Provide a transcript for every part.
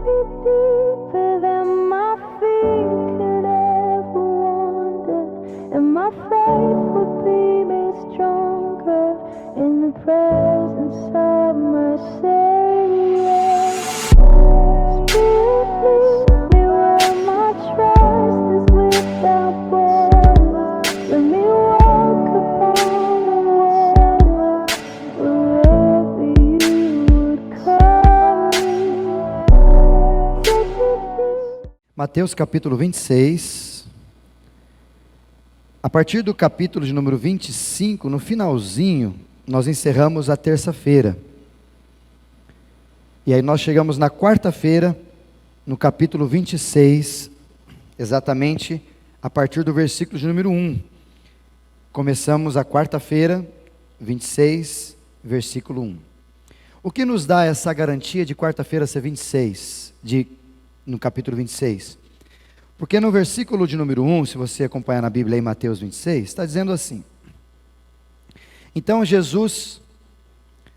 me deeper than my feet could ever wander, and my faith would be made stronger in the presence of my Savior. Spirit, lead me where my trust is without border. Let me walk upon the water wherever you would call me. Take me. Mateus capítulo 26, a partir do capítulo de número 25, no finalzinho, nós encerramos a terça-feira. E aí nós chegamos na quarta-feira, no capítulo 26, exatamente a partir do versículo de número 1. Começamos a quarta-feira, 26, versículo 1. O que nos dá essa garantia de quarta-feira ser 26, no capítulo 26? Porque no versículo de número 1, se você acompanhar na Bíblia em Mateus 26, está dizendo assim: então Jesus,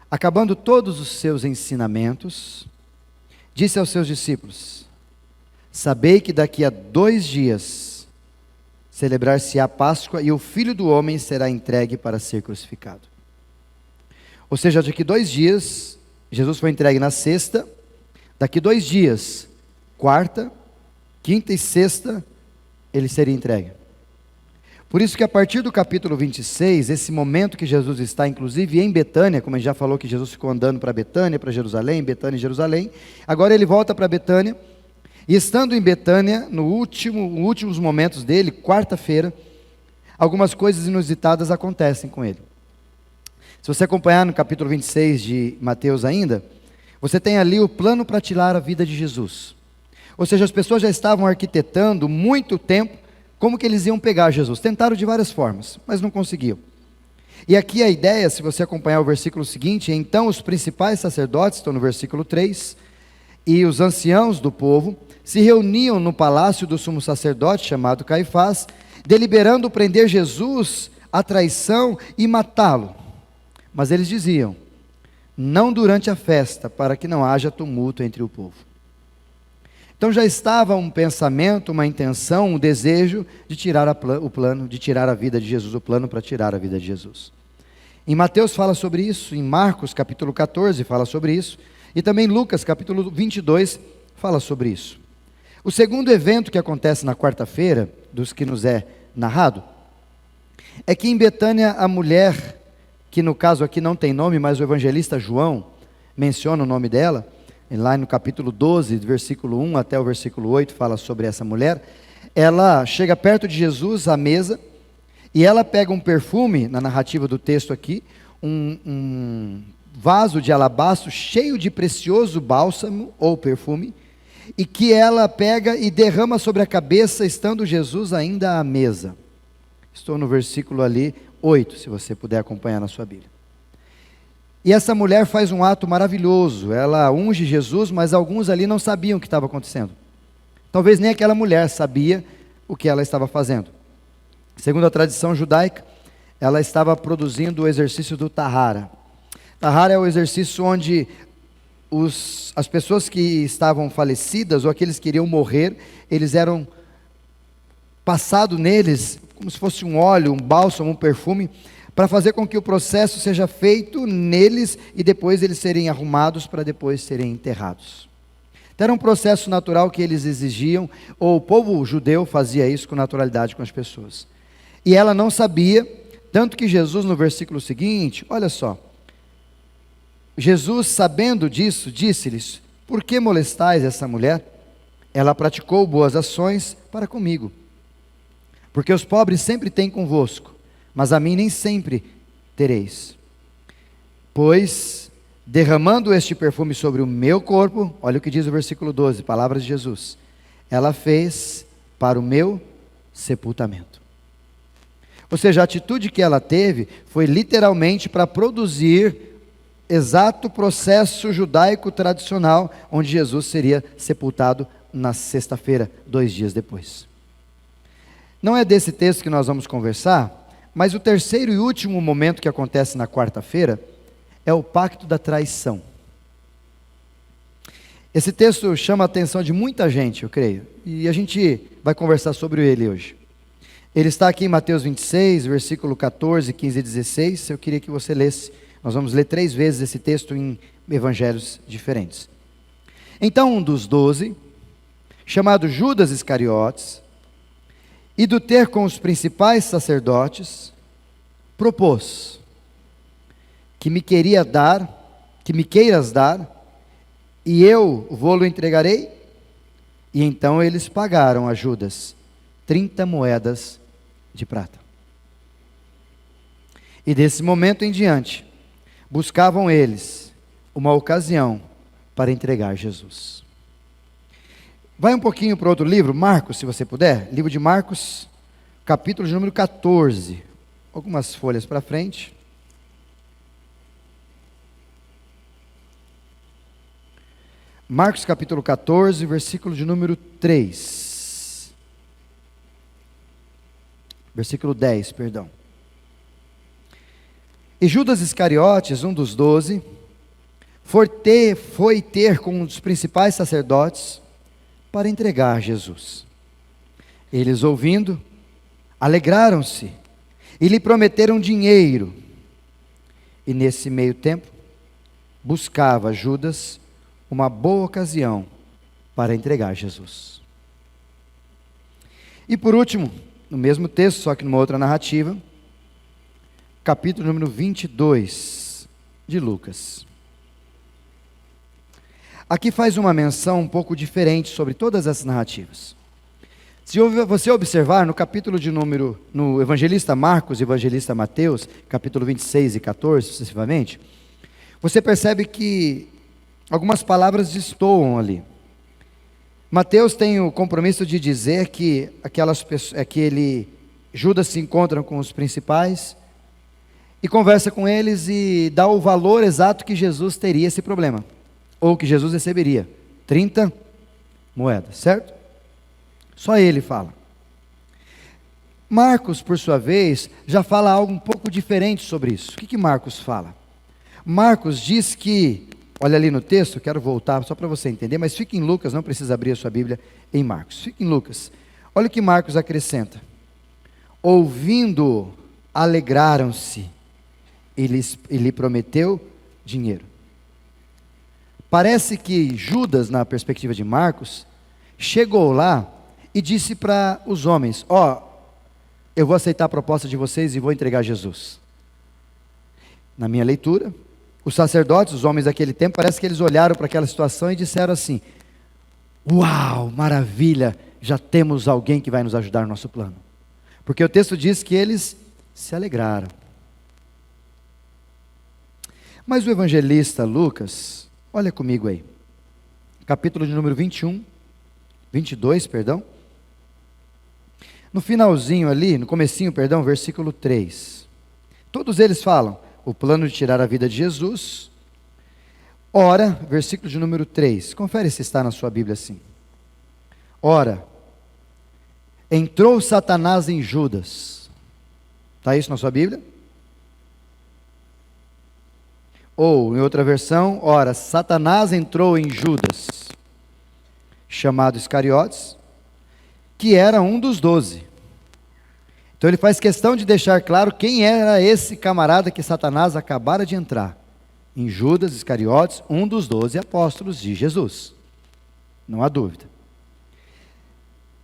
acabando todos os seus ensinamentos, disse aos seus discípulos: sabei que daqui a 2 dias celebrar-se-á a Páscoa e o Filho do Homem será entregue para ser crucificado. Ou seja, daqui 2 dias, Jesus foi entregue na sexta, daqui 2 dias, quarta, quinta e sexta, ele seria entregue. Por isso que a partir do capítulo 26, esse momento que Jesus está, inclusive em Betânia, como a gente já falou que Jesus ficou andando para Betânia, para Jerusalém, Betânia e Jerusalém, agora ele volta para Betânia, e estando em Betânia, nos últimos momentos dele, quarta-feira, algumas coisas inusitadas acontecem com ele. Se você acompanhar no capítulo 26 de Mateus ainda, você tem ali o plano para tirar a vida de Jesus. Ou seja, as pessoas já estavam arquitetando muito tempo como que eles iam pegar Jesus. Tentaram de várias formas, mas não conseguiam. E aqui a ideia, se você acompanhar o versículo seguinte, então os principais sacerdotes, estão no versículo 3, e os anciãos do povo, se reuniam no palácio do sumo sacerdote, chamado Caifás, deliberando prender Jesus à traição e matá-lo. Mas eles diziam: não durante a festa, para que não haja tumulto entre o povo. Então já estava um pensamento, uma intenção, um desejo de tirar o plano, de tirar a vida de Jesus, o plano para tirar a vida de Jesus. Em Mateus fala sobre isso, em Marcos capítulo 14 fala sobre isso, e também Lucas capítulo 22 fala sobre isso. O segundo evento que acontece na quarta-feira, dos que nos é narrado, é que em Betânia a mulher, que no caso aqui não tem nome, mas o evangelista João menciona o nome dela, lá no capítulo 12, do versículo 1 até o versículo 8, fala sobre essa mulher. Ela chega perto de Jesus à mesa, e ela pega um perfume, na narrativa do texto aqui, um vaso de alabastro cheio de precioso bálsamo, ou perfume, e que ela pega e derrama sobre a cabeça, estando Jesus ainda à mesa. Estou no versículo ali 8, se você puder acompanhar na sua Bíblia. E essa mulher faz um ato maravilhoso, ela unge Jesus, mas alguns ali não sabiam o que estava acontecendo. Talvez nem aquela mulher sabia o que ela estava fazendo. Segundo a tradição judaica, ela estava produzindo o exercício do Tahara. Tahara é o exercício onde as pessoas que estavam falecidas, ou aqueles que iriam morrer, eles eram passados neles, como se fosse um óleo, um bálsamo, um perfume, para fazer com que o processo seja feito neles e depois eles serem arrumados para depois serem enterrados. Então era um processo natural que eles exigiam, ou o povo judeu fazia isso com naturalidade com as pessoas. E ela não sabia, tanto que Jesus no versículo seguinte, olha só, Jesus sabendo disso, disse-lhes: por que molestais essa mulher? Ela praticou boas ações para comigo, porque os pobres sempre têm convosco, mas a mim nem sempre tereis. Pois, derramando este perfume sobre o meu corpo, olha o que diz o versículo 12, palavras de Jesus, ela fez para o meu sepultamento. Ou seja, a atitude que ela teve foi literalmente para produzir exato processo judaico tradicional, onde Jesus seria sepultado na sexta-feira, 2 dias depois. Não é desse texto que nós vamos conversar, mas o terceiro e último momento que acontece na quarta-feira é o pacto da traição. Esse texto chama a atenção de muita gente, eu creio, e a gente vai conversar sobre ele hoje. Ele está aqui em Mateus 26, versículo 14, 15 e 16. Eu queria que você lesse. Nós vamos ler 3 vezes esse texto em evangelhos diferentes. Então um dos 12, chamado Judas Iscariotes, indo ter com os principais sacerdotes, propôs que me queiras dar, e eu vou-lo entregarei. E então eles pagaram a Judas 30 moedas de prata. E desse momento em diante, buscavam eles uma ocasião para entregar Jesus. Vai um pouquinho para outro livro, Marcos, se você puder. Livro de Marcos, capítulo de número 14. Algumas folhas para frente. Marcos capítulo 14, versículo de número 3. Versículo 10, perdão. E Judas Iscariotes, um dos 12, foi ter com um dos principais sacerdotes para entregar Jesus. Eles, ouvindo, alegraram-se e lhe prometeram dinheiro. E nesse meio tempo, buscava Judas uma boa ocasião para entregar Jesus. E por último, no mesmo texto, só que numa outra narrativa, capítulo número 22 de Lucas. Aqui faz uma menção um pouco diferente sobre todas essas narrativas. Se você observar no capítulo de número, no evangelista Marcos e evangelista Mateus, capítulo 26 e 14, sucessivamente, você percebe que algumas palavras destoam ali. Mateus tem o compromisso de dizer que Judas se encontra com os principais e conversa com eles e dá o valor exato que Jesus teria esse problema, ou que Jesus receberia, 30 moedas, certo? Só ele fala. Marcos, por sua vez, já fala algo um pouco diferente sobre isso. O que Marcos fala? Marcos diz que, olha ali no texto, quero voltar só para você entender, mas fique em Lucas, não precisa abrir a sua Bíblia em Marcos. Fique em Lucas. Olha o que Marcos acrescenta. Ouvindo, alegraram-se e lhe prometeu dinheiro. Parece que Judas, na perspectiva de Marcos, chegou lá e disse para os homens: eu vou aceitar a proposta de vocês e vou entregar Jesus. Na minha leitura, os sacerdotes, os homens daquele tempo, parece que eles olharam para aquela situação e disseram assim: uau, maravilha, já temos alguém que vai nos ajudar no nosso plano. Porque o texto diz que eles se alegraram. Mas o evangelista Lucas, olha comigo aí, capítulo de número 22, perdão. No finalzinho ali, no comecinho, perdão, versículo 3. Todos eles falam o plano de tirar a vida de Jesus. Ora, versículo de número 3. Confere se está na sua Bíblia assim. Ora, entrou Satanás em Judas. Está isso na sua Bíblia? Ou, em outra versão, ora, Satanás entrou em Judas, chamado Iscariotes, que era um dos 12. Então ele faz questão de deixar claro quem era esse camarada que Satanás acabara de entrar. Em Judas Iscariotes, um dos 12 apóstolos de Jesus. Não há dúvida.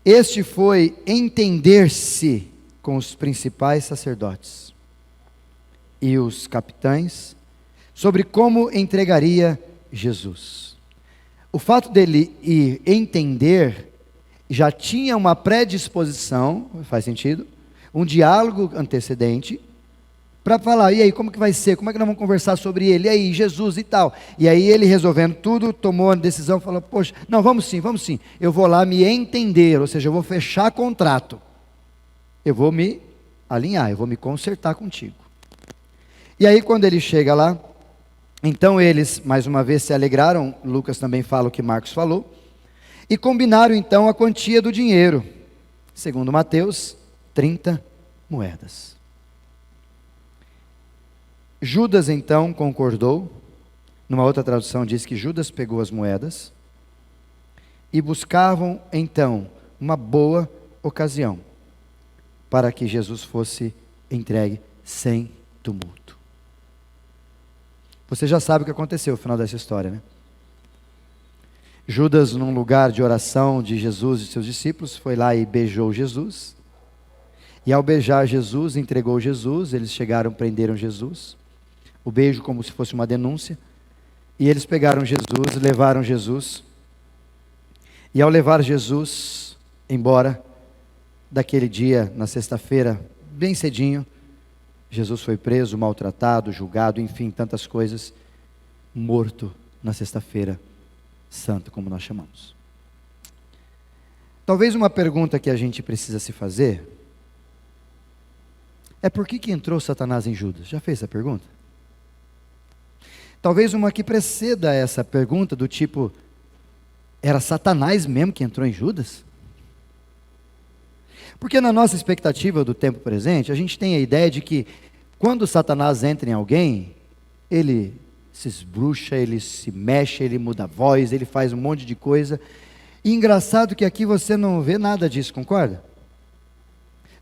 Este foi entender-se com os principais sacerdotes e os capitães sobre como entregaria Jesus. O fato dele ir entender já tinha uma predisposição, faz sentido, um diálogo antecedente, para falar: e aí, como que vai ser? Como é que nós vamos conversar sobre ele? E aí, Jesus e tal. E aí ele, resolvendo tudo, tomou a decisão, falou: poxa, não, vamos sim, eu vou lá me entender, ou seja, eu vou fechar contrato, eu vou me alinhar, eu vou me consertar contigo. E aí quando ele chega lá, então eles, mais uma vez, se alegraram. Lucas também fala o que Marcos falou, e combinaram então a quantia do dinheiro, segundo Mateus, 30 moedas. Judas então concordou. Numa outra tradução diz que Judas pegou as moedas e buscavam então uma boa ocasião para que Jesus fosse entregue sem tumulto. Você já sabe o que aconteceu no final dessa história, né? Judas, num lugar de oração de Jesus e seus discípulos, foi lá e beijou Jesus. E ao beijar Jesus, entregou Jesus. Eles chegaram, prenderam Jesus. O beijo como se fosse uma denúncia. E eles pegaram Jesus, levaram Jesus. E ao levar Jesus embora, daquele dia, na sexta-feira, bem cedinho, Jesus foi preso, maltratado, julgado, enfim, tantas coisas, morto na sexta-feira santa, como nós chamamos. Talvez uma pergunta que a gente precisa se fazer é: por que entrou Satanás em Judas? Já fez essa pergunta? Talvez uma que preceda essa pergunta, do tipo: era Satanás mesmo que entrou em Judas? Porque na nossa expectativa do tempo presente, a gente tem a ideia de que quando Satanás entra em alguém, ele se esbruxa, ele se mexe, ele muda a voz, ele faz um monte de coisa. E engraçado que aqui você não vê nada disso, concorda?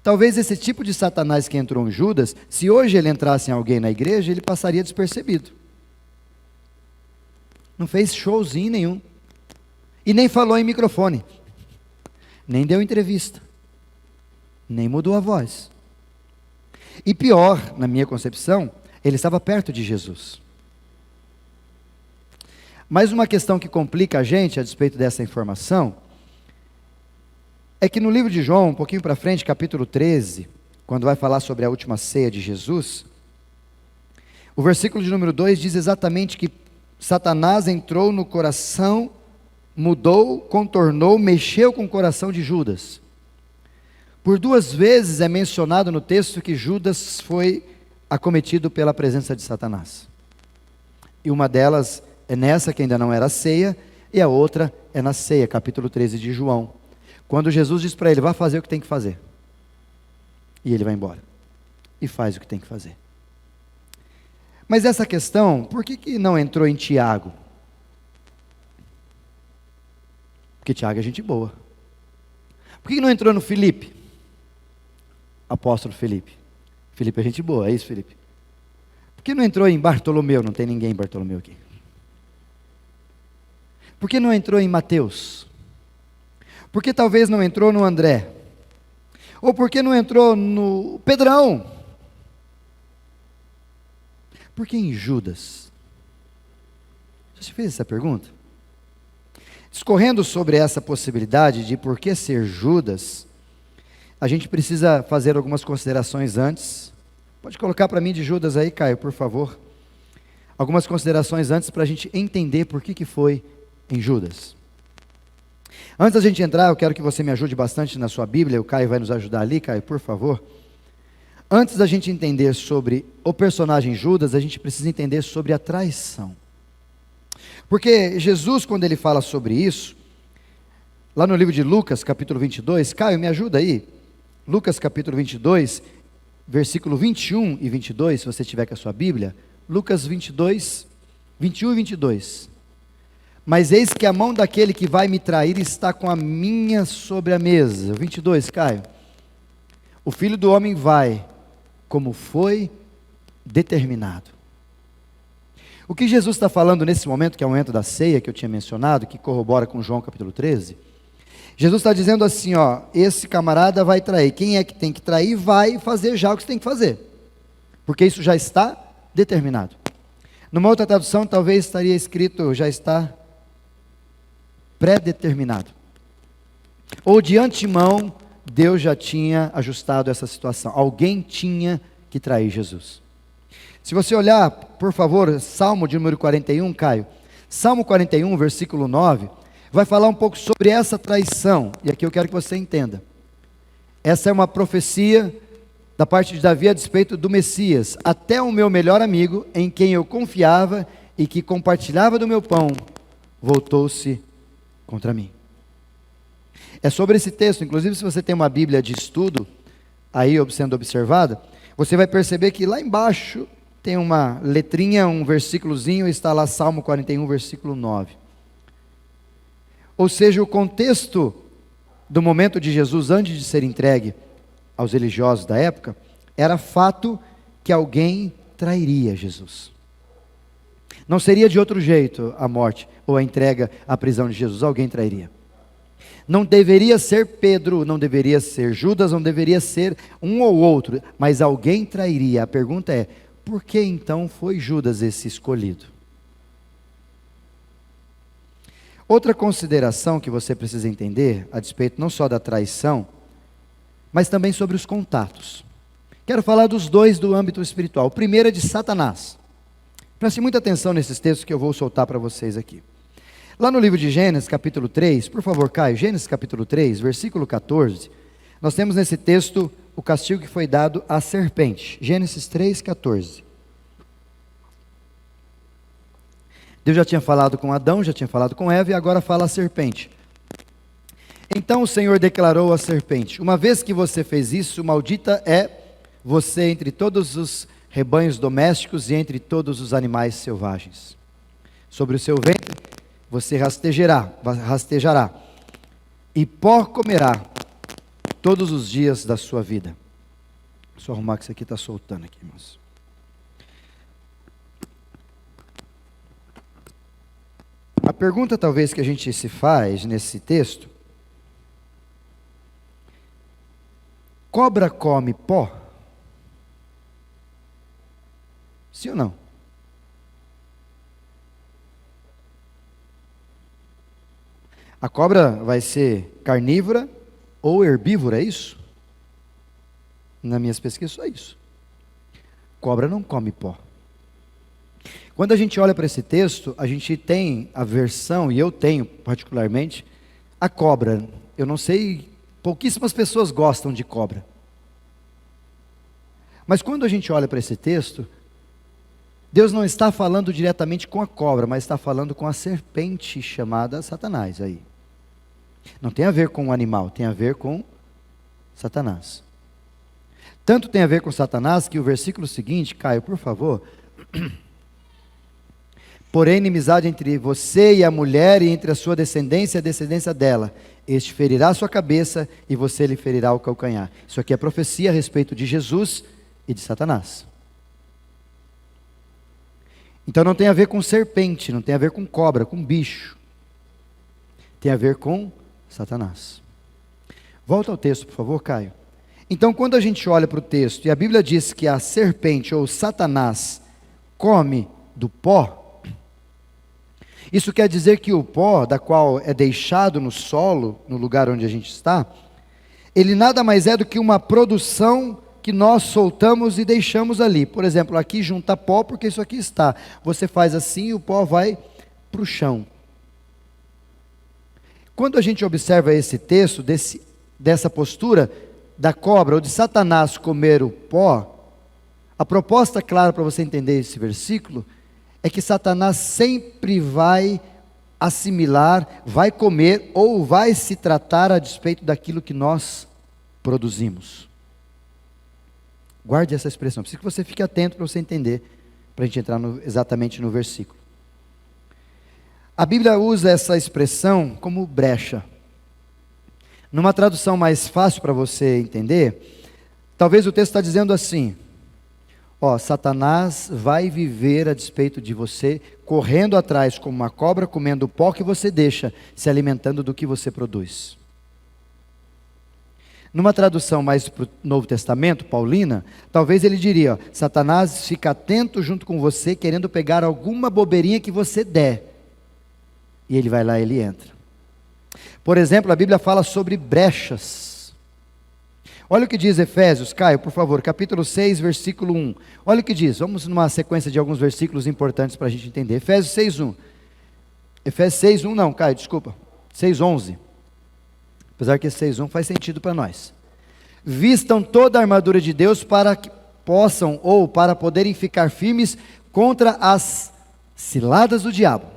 Talvez esse tipo de Satanás que entrou em Judas, se hoje ele entrasse em alguém na igreja, ele passaria despercebido. Não fez showzinho nenhum. E nem falou em microfone. Nem deu entrevista. Nem mudou a voz. E pior, na minha concepção, ele estava perto de Jesus. Mas uma questão que complica a gente, a despeito dessa informação, é que no livro de João, um pouquinho para frente, capítulo 13, quando vai falar sobre a última ceia de Jesus, o versículo de número 2 diz exatamente que Satanás entrou no coração, mudou, contornou, mexeu com o coração de Judas. Por 2 vezes é mencionado no texto que Judas foi acometido pela presença de Satanás. E uma delas é nessa, que ainda não era ceia, e a outra é na ceia, capítulo 13 de João. Quando Jesus diz para ele: vá fazer o que tem que fazer. E ele vai embora. E faz o que tem que fazer. Mas essa questão, por que não entrou em Tiago? Porque Tiago é gente boa. Por que não entrou no Filipe? Apóstolo Filipe. Filipe é gente boa, é isso, Filipe? Por que não entrou em Bartolomeu? Não tem ninguém em Bartolomeu aqui. Por que não entrou em Mateus? Por que talvez não entrou no André? Ou por que não entrou no Pedrão? Por que em Judas? Já se fez essa pergunta? Discorrendo sobre essa possibilidade de por que ser Judas, a gente precisa fazer algumas considerações antes. Pode colocar para mim de Judas aí, Caio, por favor. Algumas considerações antes para a gente entender por que foi em Judas. Antes da gente entrar, eu quero que você me ajude bastante na sua Bíblia. O Caio vai nos ajudar ali, Caio, por favor. Antes da gente entender sobre o personagem Judas, a gente precisa entender sobre a traição. Porque Jesus, quando ele fala sobre isso, lá no livro de Lucas, capítulo 22, Caio, me ajuda aí. Lucas, capítulo 22, versículo 21 e 22, se você tiver com a sua Bíblia. Lucas 22, 21 e 22. Mas eis que a mão daquele que vai me trair está com a minha sobre a mesa. 22, Caio. O Filho do Homem vai, como foi determinado. O que Jesus está falando nesse momento, que é o momento da ceia, que eu tinha mencionado, que corrobora com João capítulo 13, Jesus está dizendo assim, ó, esse camarada vai trair, quem é que tem que trair, vai fazer já o que tem que fazer, porque isso já está determinado. Numa outra tradução, talvez estaria escrito, já está pré-determinado, ou de antemão, Deus já tinha ajustado essa situação, alguém tinha que trair Jesus. Se você olhar, por favor, Salmo de número 41, Caio, Salmo 41, versículo 9, vai falar um pouco sobre essa traição, e aqui eu quero que você entenda. Essa é uma profecia da parte de Davi a despeito do Messias. Até o meu melhor amigo, em quem eu confiava e que compartilhava do meu pão, voltou-se contra mim. É sobre esse texto, inclusive se você tem uma Bíblia de estudo, aí sendo observada, você vai perceber que lá embaixo tem uma letrinha, um versículozinho, está lá Salmo 41, versículo 9. Ou seja, o contexto do momento de Jesus antes de ser entregue aos religiosos da época, era fato que alguém trairia Jesus. Não seria de outro jeito a morte ou a entrega à prisão de Jesus, alguém trairia. Não deveria ser Pedro, não deveria ser Judas, não deveria ser um ou outro, mas alguém trairia. A pergunta é, por que então foi Judas esse escolhido? Outra consideração que você precisa entender, a despeito não só da traição, mas também sobre os contatos. Quero falar dos dois do âmbito espiritual. O primeiro é de Satanás. Preste muita atenção nesses textos que eu vou soltar para vocês aqui. Lá no livro de Gênesis, capítulo 3, por favor, Caio, Gênesis capítulo 3, versículo 14, nós temos nesse texto o castigo que foi dado à serpente. Gênesis 3, 14. Deus já tinha falado com Adão, já tinha falado com Eva, e agora fala a serpente. Então o Senhor declarou à serpente: uma vez que você fez isso, maldita é você entre todos os rebanhos domésticos e entre todos os animais selvagens. Sobre o seu ventre você rastejará, e pó comerá todos os dias da sua vida. Deixa eu arrumar que isso aqui está soltando aqui, irmãos. A pergunta talvez que a gente se faz nesse texto: cobra come pó? Sim ou não? A cobra vai ser carnívora ou herbívora, é isso? Nas minhas pesquisas, só isso. Cobra não come pó. Quando a gente olha para esse texto, a gente tem a versão, e eu tenho particularmente, a cobra. Eu não sei, pouquíssimas pessoas gostam de cobra. Mas quando a gente olha para esse texto, Deus não está falando diretamente com a cobra, mas está falando com a serpente chamada Satanás aí. Não tem a ver com o animal, tem a ver com Satanás. Tanto tem a ver com Satanás que o versículo seguinte, Caio, por favor. Porém, inimizade entre você e a mulher, e entre a sua descendência e a descendência dela. Este ferirá a sua cabeça e você lhe ferirá o calcanhar. Isso aqui é profecia a respeito de Jesus e de Satanás. Então não tem a ver com serpente, não tem a ver com cobra, com bicho. Tem a ver com Satanás. Volta ao texto, por favor, Caio. Então, quando a gente olha para o texto, e a Bíblia diz que a serpente ou Satanás come do pó, isso quer dizer que o pó, da qual é deixado no solo, no lugar onde a gente está, ele nada mais é do que uma produção que nós soltamos e deixamos ali. Por exemplo, aqui junta pó porque isso aqui está. Você faz assim e o pó vai para o chão. Quando a gente observa esse texto, dessa postura da cobra ou de Satanás comer o pó, a proposta clara para você entender esse versículo é que Satanás sempre vai assimilar, vai comer ou vai se tratar a despeito daquilo que nós produzimos. Guarde essa expressão, preciso que você fique atento para você entender, para a gente entrar exatamente no versículo. A Bíblia usa essa expressão como brecha. Numa tradução mais fácil para você entender, talvez o texto está dizendo assim: Satanás vai viver a despeito de você, correndo atrás como uma cobra, comendo o pó que você deixa, se alimentando do que você produz. Numa tradução mais para o Novo Testamento, paulina, talvez ele diria: Satanás fica atento junto com você, querendo pegar alguma bobeirinha que você der. E ele vai lá e ele entra. Por exemplo, a Bíblia fala sobre brechas. Olha o que diz Efésios, Caio, por favor, capítulo 6, versículo 1. Olha o que diz, vamos numa sequência de alguns versículos importantes para a gente entender. Efésios 6, 1. Efésios 6, 1 não, Caio, desculpa. 6, 11. Apesar que esse 6, 1 faz sentido para nós. Vistam toda a armadura de Deus para que possam, ou para poderem ficar firmes contra as ciladas do diabo.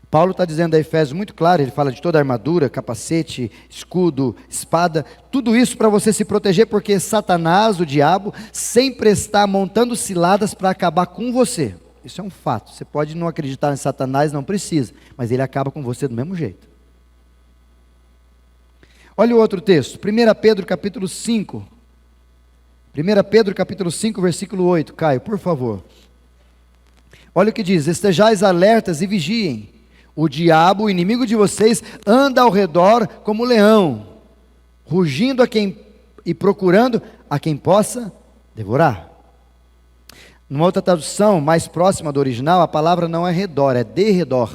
Paulo está dizendo a Efésios muito claro, ele fala de toda a armadura, capacete, escudo, espada, tudo isso para você se proteger, porque Satanás, o diabo, sempre está montando ciladas para acabar com você. Isso é um fato. Você pode não acreditar em Satanás, não precisa, mas ele acaba com você do mesmo jeito. Olha o outro texto, 1 Pedro capítulo 5. 1 Pedro capítulo 5, versículo 8. Caio, por favor. Olha o que diz: estejais alertas e vigiem. O diabo, o inimigo de vocês, anda ao redor como leão, rugindo e procurando a quem possa devorar. Numa outra tradução, mais próxima do original, a palavra não é redor, é derredor.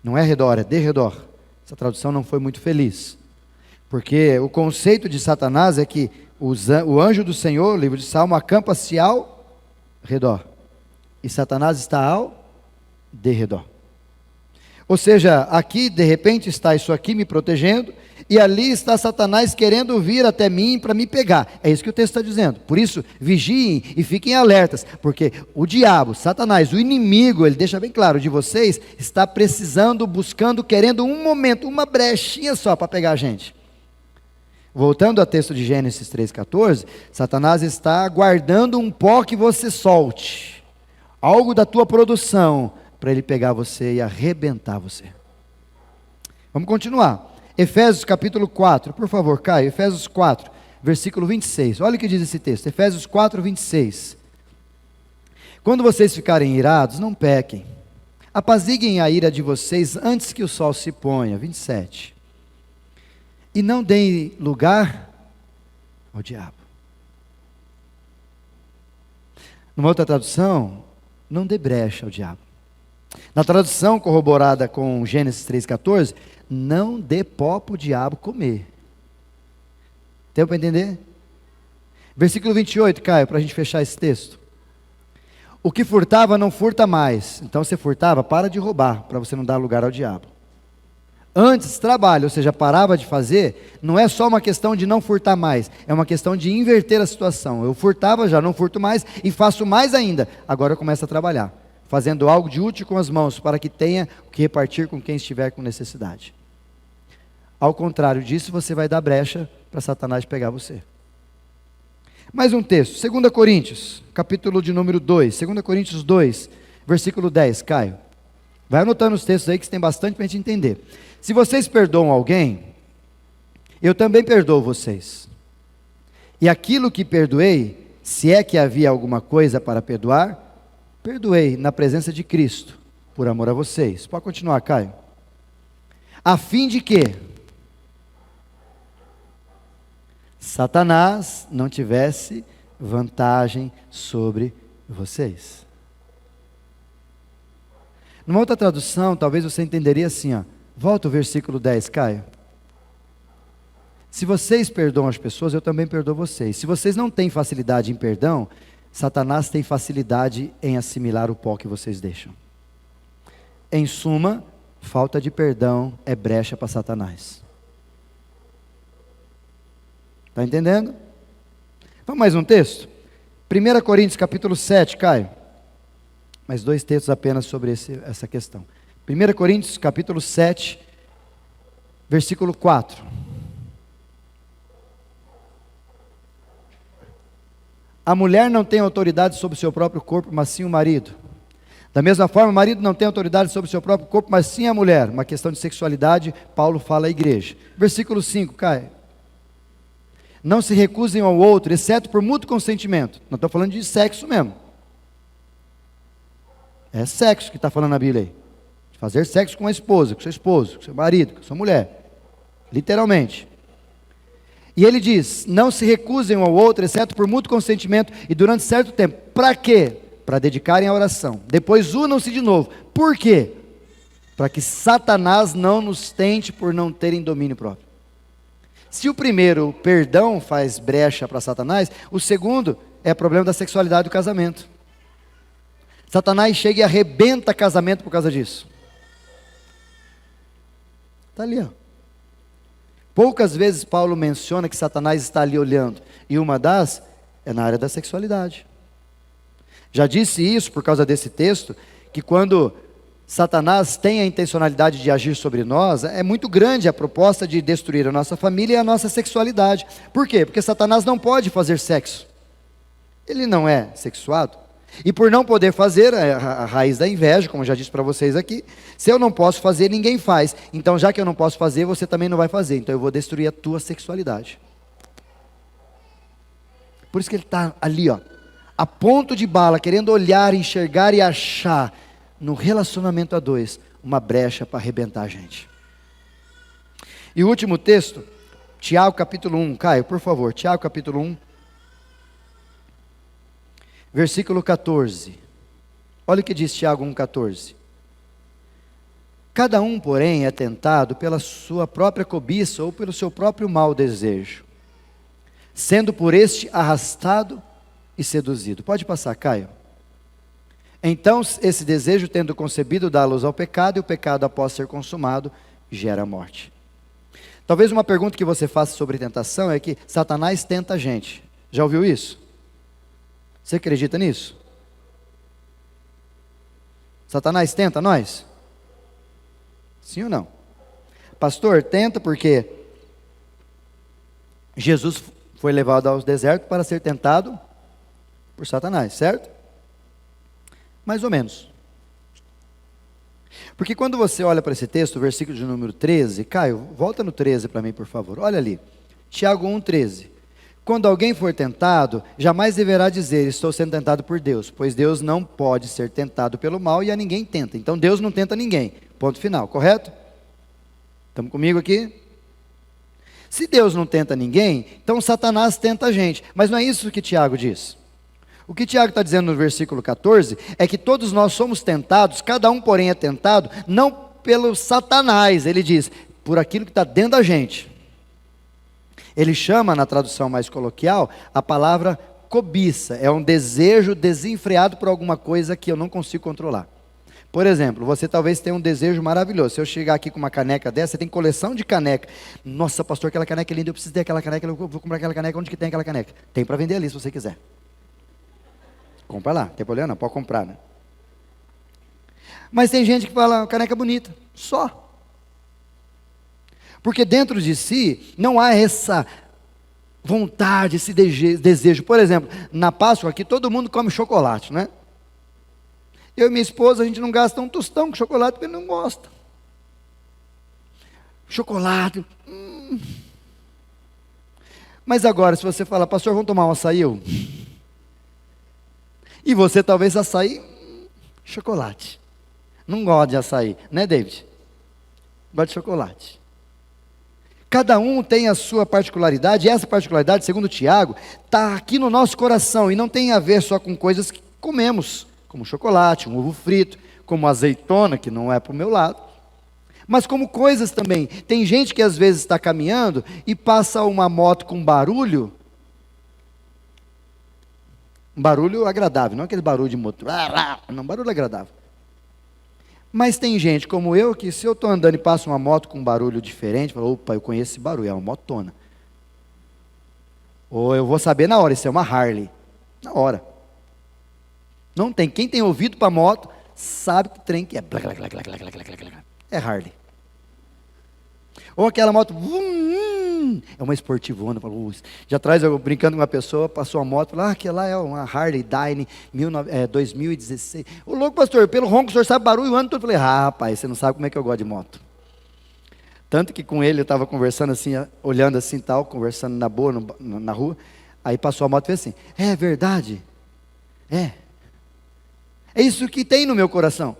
Não é redor, é derredor. Essa tradução não foi muito feliz. Porque o conceito de Satanás é que o anjo do Senhor, o livro de Salmo, acampa-se ao redor. E Satanás está ao derredor. Ou seja, aqui de repente está isso aqui me protegendo, e ali está Satanás querendo vir até mim para me pegar. É isso que o texto está dizendo. Por isso, vigiem e fiquem alertas, porque o diabo, Satanás, o inimigo, ele deixa bem claro, de vocês, está precisando, buscando, querendo um momento, uma brechinha só para pegar a gente. Voltando ao texto de Gênesis 3,14, Satanás está aguardando um pó que você solte, algo da tua produção, para ele pegar você e arrebentar você. Vamos continuar. Efésios capítulo 4, por favor, Caio, Efésios 4, versículo 26. Olha o que diz esse texto, Efésios 4, 26. Quando vocês ficarem irados, não pequem. Apaziguem a ira de vocês antes que o sol se ponha. 27. E não deem lugar ao diabo. Numa outra tradução, não dê brecha ao diabo. Na tradução corroborada com Gênesis 3,14, não dê pó para o diabo comer. Deu para entender? Versículo 28, Caio, para a gente fechar esse texto. O que furtava não furta mais. Então você furtava, para de roubar, para você não dar lugar ao diabo. Antes, trabalho, ou seja, parava de fazer, não é só uma questão de não furtar mais, é uma questão de inverter a situação. Eu furtava, já não furto mais e faço mais ainda. Agora eu começo a trabalhar, fazendo algo de útil com as mãos, para que tenha o que repartir com quem estiver com necessidade. Ao contrário disso, você vai dar brecha para Satanás pegar você. Mais um texto, 2 Coríntios, capítulo de número 2, 2 Coríntios 2, versículo 10, Caio. Vai anotando os textos aí que tem bastante para a gente entender. Se vocês perdoam alguém, eu também perdoo vocês. E aquilo que perdoei, se é que havia alguma coisa para perdoar, perdoei na presença de Cristo, por amor a vocês. Pode continuar, Caio. A fim de que Satanás não tivesse vantagem sobre vocês. Numa outra tradução, talvez você entenderia assim, ó. Volta o versículo 10, Caio. Se vocês perdoam as pessoas, eu também perdoo vocês. Se vocês não têm facilidade em perdão, Satanás tem facilidade em assimilar o pó que vocês deixam. Em suma, falta de perdão é brecha para Satanás. Está entendendo? Vamos mais um texto? 1 Coríntios capítulo 7, Caio. Mais dois textos apenas sobre essa questão. 1 Coríntios capítulo 7, versículo 4. A mulher não tem autoridade sobre o seu próprio corpo, mas sim o marido. Da mesma forma, o marido não tem autoridade sobre o seu próprio corpo, mas sim a mulher. Uma questão de sexualidade, Paulo fala à igreja. Versículo 5, Caio. Não se recusem ao outro, exceto por mútuo consentimento. Não estou falando de sexo mesmo. É sexo que está falando na Bíblia aí. Fazer sexo com a esposa, com seu esposo, com seu marido, com sua mulher. Literalmente. E ele diz, não se recusem um ao outro, exceto por mútuo consentimento, e durante certo tempo. Para quê? Para dedicarem à oração. Depois unam-se de novo. Por quê? Para que Satanás não nos tente por não terem domínio próprio. Se o primeiro, o perdão, faz brecha para Satanás, o segundo é problema da sexualidade do casamento. Satanás chega e arrebenta casamento por causa disso. Está ali, ó. Poucas vezes Paulo menciona que Satanás está ali olhando, e uma das é na área da sexualidade. Já disse isso por causa desse texto, que quando Satanás tem a intencionalidade de agir sobre nós, é muito grande a proposta de destruir a nossa família e a nossa sexualidade. Por quê? Porque Satanás não pode fazer sexo. Ele não é sexuado. E por não poder fazer, a raiz da inveja, como eu já disse para vocês aqui, se eu não posso fazer, ninguém faz. Então, já que eu não posso fazer, você também não vai fazer. Então, eu vou destruir a tua sexualidade. Por isso que ele está ali, ó, a ponto de bala, querendo olhar, enxergar e achar, no relacionamento a dois, uma brecha para arrebentar a gente. E o último texto, Tiago capítulo 1, Caio, por favor, Tiago capítulo 1, versículo 14. Olha o que diz Tiago 1,14. Cada um, porém, é tentado pela sua própria cobiça ou pelo seu próprio mau desejo, sendo por este arrastado e seduzido. Pode passar, Caio. Então, esse desejo, tendo concebido, dá luz ao pecado, e o pecado, após ser consumado, gera a morte. Talvez uma pergunta que você faça sobre tentação é que Satanás tenta a gente. Já ouviu isso? Você acredita nisso? Satanás tenta nós? Sim ou não? Pastor, tenta porque Jesus foi levado ao deserto para ser tentado por Satanás, certo? Mais ou menos. Porque quando você olha para esse texto, o versículo de número 13, Caio, volta no 13 para mim, por favor. Olha ali, Tiago 1,13. Quando alguém for tentado, jamais deverá dizer, estou sendo tentado por Deus, pois Deus não pode ser tentado pelo mal e a ninguém tenta. Então Deus não tenta ninguém, ponto final, correto? Estamos comigo aqui? Se Deus não tenta ninguém, então Satanás tenta a gente, mas não é isso que Tiago diz. O que Tiago está dizendo no versículo 14, é que todos nós somos tentados, cada um porém é tentado, não pelo Satanás, ele diz, por aquilo que está dentro da gente. Ele chama, na tradução mais coloquial, a palavra cobiça. É um desejo desenfreado por alguma coisa que eu não consigo controlar. Por exemplo, você talvez tenha um desejo maravilhoso. Se eu chegar aqui com uma caneca dessa, você tem coleção de caneca. Nossa, pastor, aquela caneca é linda, eu preciso daquela caneca, eu vou comprar aquela caneca, onde que tem aquela caneca? Tem para vender ali, se você quiser. Compra lá, não tem problema não, pode comprar, né? Mas tem gente que fala, caneca bonita, só. Porque dentro de si não há essa vontade, esse desejo. Por exemplo, na Páscoa aqui todo mundo come chocolate, né? Eu e minha esposa, a gente não gasta um tostão com chocolate porque não gosta. Chocolate. Mas agora, se você falar, pastor, vamos tomar um açaí? E você talvez açaí, chocolate. Não gosta de açaí, né, David? Gosta de chocolate. Cada um tem a sua particularidade, e essa particularidade, segundo Tiago, está aqui no nosso coração, e não tem a ver só com coisas que comemos, como chocolate, um ovo frito, como azeitona, que não é para o meu lado, mas como coisas também. Tem gente que às vezes está caminhando, e passa uma moto com barulho, um barulho agradável, não aquele barulho de motor, não, barulho agradável. Mas tem gente como eu, que se eu estou andando e passa uma moto com um barulho diferente, falo, opa, eu conheço esse barulho, é uma motona. Ou eu vou saber na hora, isso é uma Harley. Na hora. Não tem, quem tem ouvido para moto, sabe que o trem que é. É Harley. Ou aquela moto, é uma esportivona, já atrás eu brincando com uma pessoa, passou a moto, falou, aquela lá é uma Harley Dyne 2016. O louco, pastor, pelo ronco o senhor sabe barulho o ano todo. Eu falei, rapaz, você não sabe como é que eu gosto de moto. Tanto que com ele eu estava conversando assim, olhando assim tal, conversando na boa, na rua, aí passou a moto e fez assim, é verdade? É isso que tem no meu coração.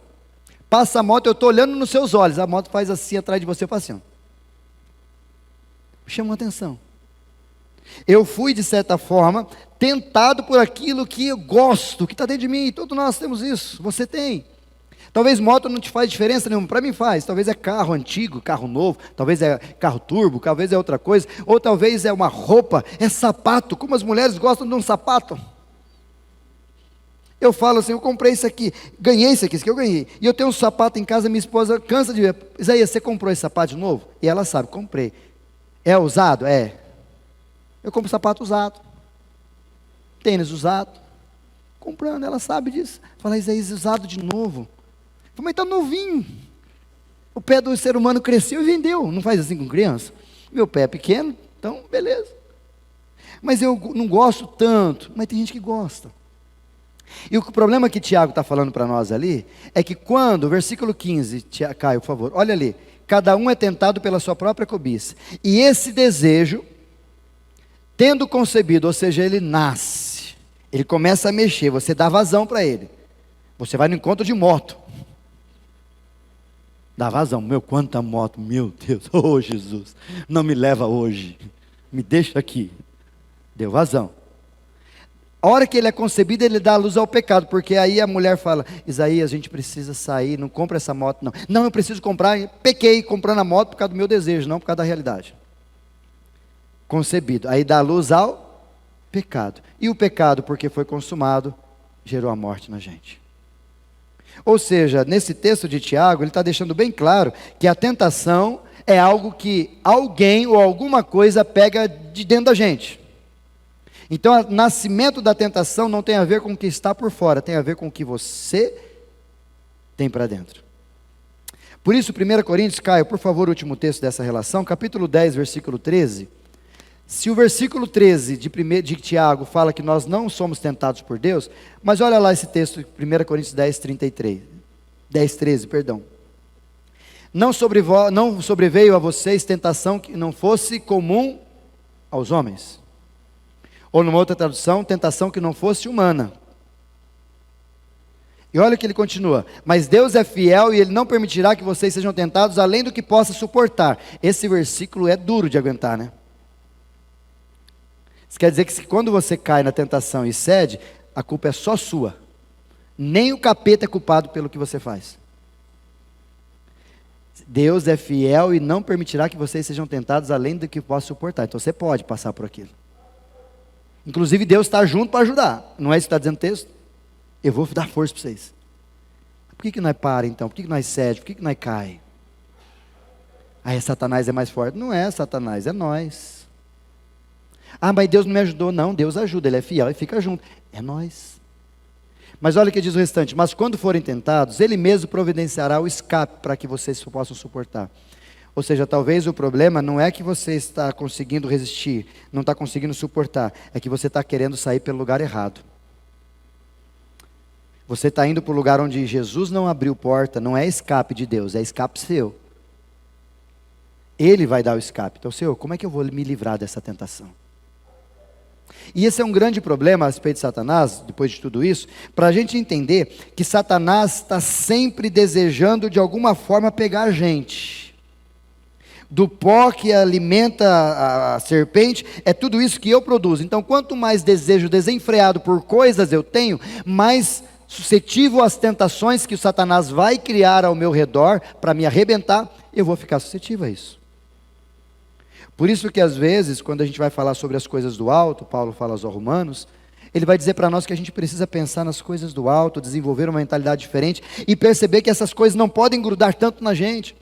Passa a moto, eu estou olhando nos seus olhos, a moto faz assim atrás de você, eu faço assim, ó. Chama atenção. Eu fui, de certa forma, tentado por aquilo que eu gosto, que está dentro de mim, todos nós temos isso, você tem. Talvez moto não te faz diferença nenhuma, para mim faz, talvez é carro antigo, carro novo, talvez é carro turbo, talvez é outra coisa, ou talvez é uma roupa, é sapato, como as mulheres gostam de um sapato. Eu falo assim, eu comprei isso aqui, ganhei isso aqui eu ganhei, e eu tenho um sapato em casa, minha esposa cansa de ver, Isaías, você comprou esse sapato de novo? E ela sabe, comprei. É usado? É. Eu compro sapato usado. Tênis usado. Comprando, ela sabe disso. Fala, Isaías, usado de novo. Mas está novinho. O pé do ser humano cresceu e vendeu. Não faz assim com criança? Meu pé é pequeno, então beleza. Mas eu não gosto tanto. Mas tem gente que gosta. E o problema que Tiago está falando para nós ali, é que quando, versículo 15, Caio, por favor, olha ali, cada um é tentado pela sua própria cobiça, e esse desejo, tendo concebido, ou seja, ele nasce, ele começa a mexer, você dá vazão para ele, você vai no encontro de moto, dá vazão, meu, quanta moto, meu Deus, oh Jesus, não me leva hoje, me deixa aqui, deu vazão. A hora que ele é concebido, ele dá a luz ao pecado, porque aí a mulher fala, Isaías, a gente precisa sair, não compra essa moto não. Não, eu preciso comprar, pequei comprando a moto por causa do meu desejo, não por causa da realidade. Concebido, aí dá a luz ao pecado. E o pecado, porque foi consumado, gerou a morte na gente. Ou seja, nesse texto de Tiago, ele está deixando bem claro que a tentação é algo que alguém ou alguma coisa pega de dentro da gente. Então, o nascimento da tentação não tem a ver com o que está por fora, tem a ver com o que você tem para dentro. Por isso, 1 Coríntios, Caio, por favor, o último texto dessa relação, capítulo 10, versículo 13. Se o versículo 13 de Tiago fala que nós não somos tentados por Deus, mas olha lá esse texto, 1 Coríntios 10, 33, 10, 13, perdão. Não sobreveio a vocês tentação que não fosse comum aos homens. Ou numa outra tradução, tentação que não fosse humana. E olha que ele continua, mas Deus é fiel e Ele não permitirá que vocês sejam tentados além do que possa suportar. Esse versículo é duro de aguentar, né? Isso quer dizer que quando você cai na tentação e cede, a culpa é só sua. Nem o capeta é culpado pelo que você faz. Deus é fiel e não permitirá que vocês sejam tentados além do que possa suportar. Então você pode passar por aquilo. Inclusive Deus está junto para ajudar. Não é isso que está dizendo o texto? Eu vou dar força para vocês. Por que nós para então? Por que nós cede? Por que nós cai? Aí Satanás é mais forte. Não é Satanás, é nós. Ah, mas Deus não me ajudou. Não, Deus ajuda, Ele é fiel e fica junto. É nós. Mas olha o que diz o restante. Mas quando forem tentados, Ele mesmo providenciará o escape para que vocês possam suportar. Ou seja, talvez o problema não é que você está conseguindo resistir, não está conseguindo suportar, é que você está querendo sair pelo lugar errado. Você está indo para o lugar onde Jesus não abriu porta, não é escape de Deus, é escape seu. Ele vai dar o escape. Então, Senhor, como é que eu vou me livrar dessa tentação? E esse é um grande problema a respeito de Satanás, depois de tudo isso, para a gente entender que Satanás está sempre desejando de alguma forma pegar a gente. Do pó que alimenta a serpente, é tudo isso que eu produzo. Então, quanto mais desejo desenfreado por coisas eu tenho, mais suscetível às tentações que o Satanás vai criar ao meu redor para me arrebentar, eu vou ficar suscetível a isso. Por isso que às vezes, quando a gente vai falar sobre as coisas do alto, Paulo fala aos Romanos, ele vai dizer para nós que a gente precisa pensar nas coisas do alto, desenvolver uma mentalidade diferente e perceber que essas coisas não podem grudar tanto na gente.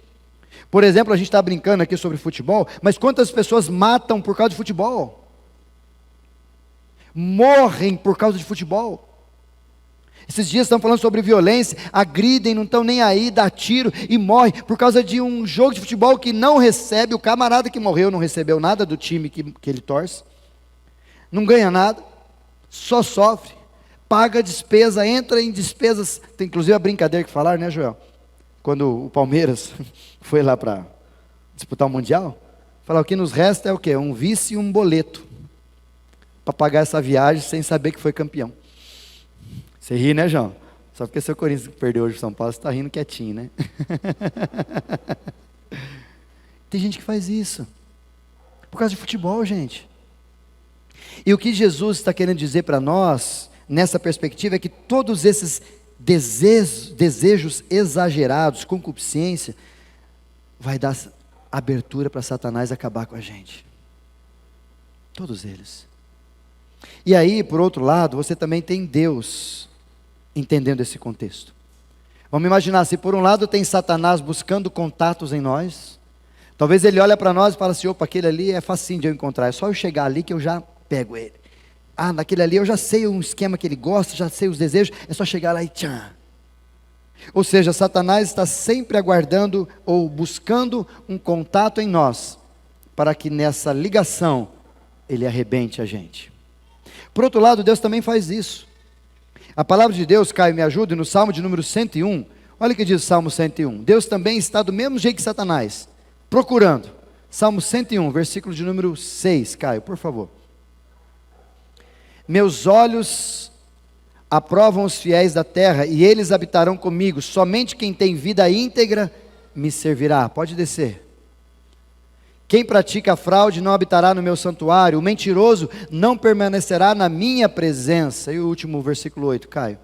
Por exemplo, a gente está brincando aqui sobre futebol, mas quantas pessoas matam por causa de futebol? Morrem por causa de futebol. Esses dias estão falando sobre violência, agridem, não estão nem aí, dá tiro e morre por causa de um jogo de futebol que não recebe, o camarada que morreu não recebeu nada do time que ele torce, não ganha nada, só sofre, paga despesa, entra em despesas, tem inclusive a brincadeira que falaram, né, Joel? Quando o Palmeiras foi lá para disputar o Mundial, falaram, o que nos resta é o quê? Um vice e um boleto, para pagar essa viagem sem saber que foi campeão. Você ri, né, João? Só porque seu Corinthians perdeu hoje o São Paulo, você está rindo quietinho, né? Tem gente que faz isso, por causa de futebol, gente. E o que Jesus está querendo dizer para nós, nessa perspectiva, é que todos esses desejos exagerados, concupiscência, vai dar abertura para Satanás acabar com a gente. Todos eles. E aí, por outro lado, você também tem Deus entendendo esse contexto. Vamos imaginar, se por um lado tem Satanás buscando contatos em nós, talvez ele olha para nós e fala assim, opa, aquele ali é facinho de eu encontrar, é só eu chegar ali que eu já pego ele. Ah, naquele ali eu já sei um esquema que ele gosta, já sei os desejos, é só chegar lá e tchan. Ou seja, Satanás está sempre aguardando ou buscando um contato em nós, para que nessa ligação ele arrebente a gente. Por outro lado, Deus também faz isso. A palavra de Deus, Caio, me ajude, no Salmo de número 101, olha o que diz o Salmo 101. Deus também está do mesmo jeito que Satanás, procurando. Salmo 101, versículo de número 6, Caio, por favor. Meus olhos aprovam os fiéis da terra, e eles habitarão comigo. Somente quem tem vida íntegra me servirá. Pode descer. Quem pratica fraude não habitará no meu santuário. O mentiroso não permanecerá na minha presença. E o último versículo 8, Caio.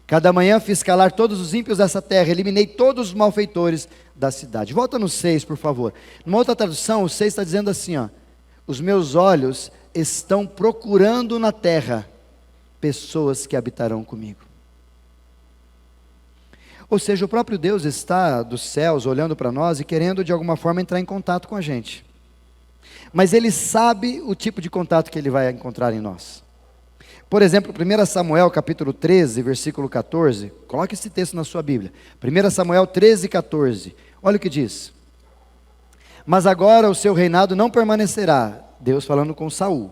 Cada manhã fiz calar todos os ímpios dessa terra, eliminei todos os malfeitores da cidade. Volta no 6, por favor. Numa outra tradução, o 6 está dizendo assim, ó: os meus olhos estão procurando na terra pessoas que habitarão comigo. Ou seja, o próprio Deus está dos céus olhando para nós e querendo de alguma forma entrar em contato com a gente. Mas Ele sabe o tipo de contato que Ele vai encontrar em nós. Por exemplo, 1 Samuel capítulo 13, versículo 14, coloque esse texto na sua Bíblia. 1 Samuel 13, 14, olha o que diz. Mas agora o seu reinado não permanecerá. Deus falando com Saul.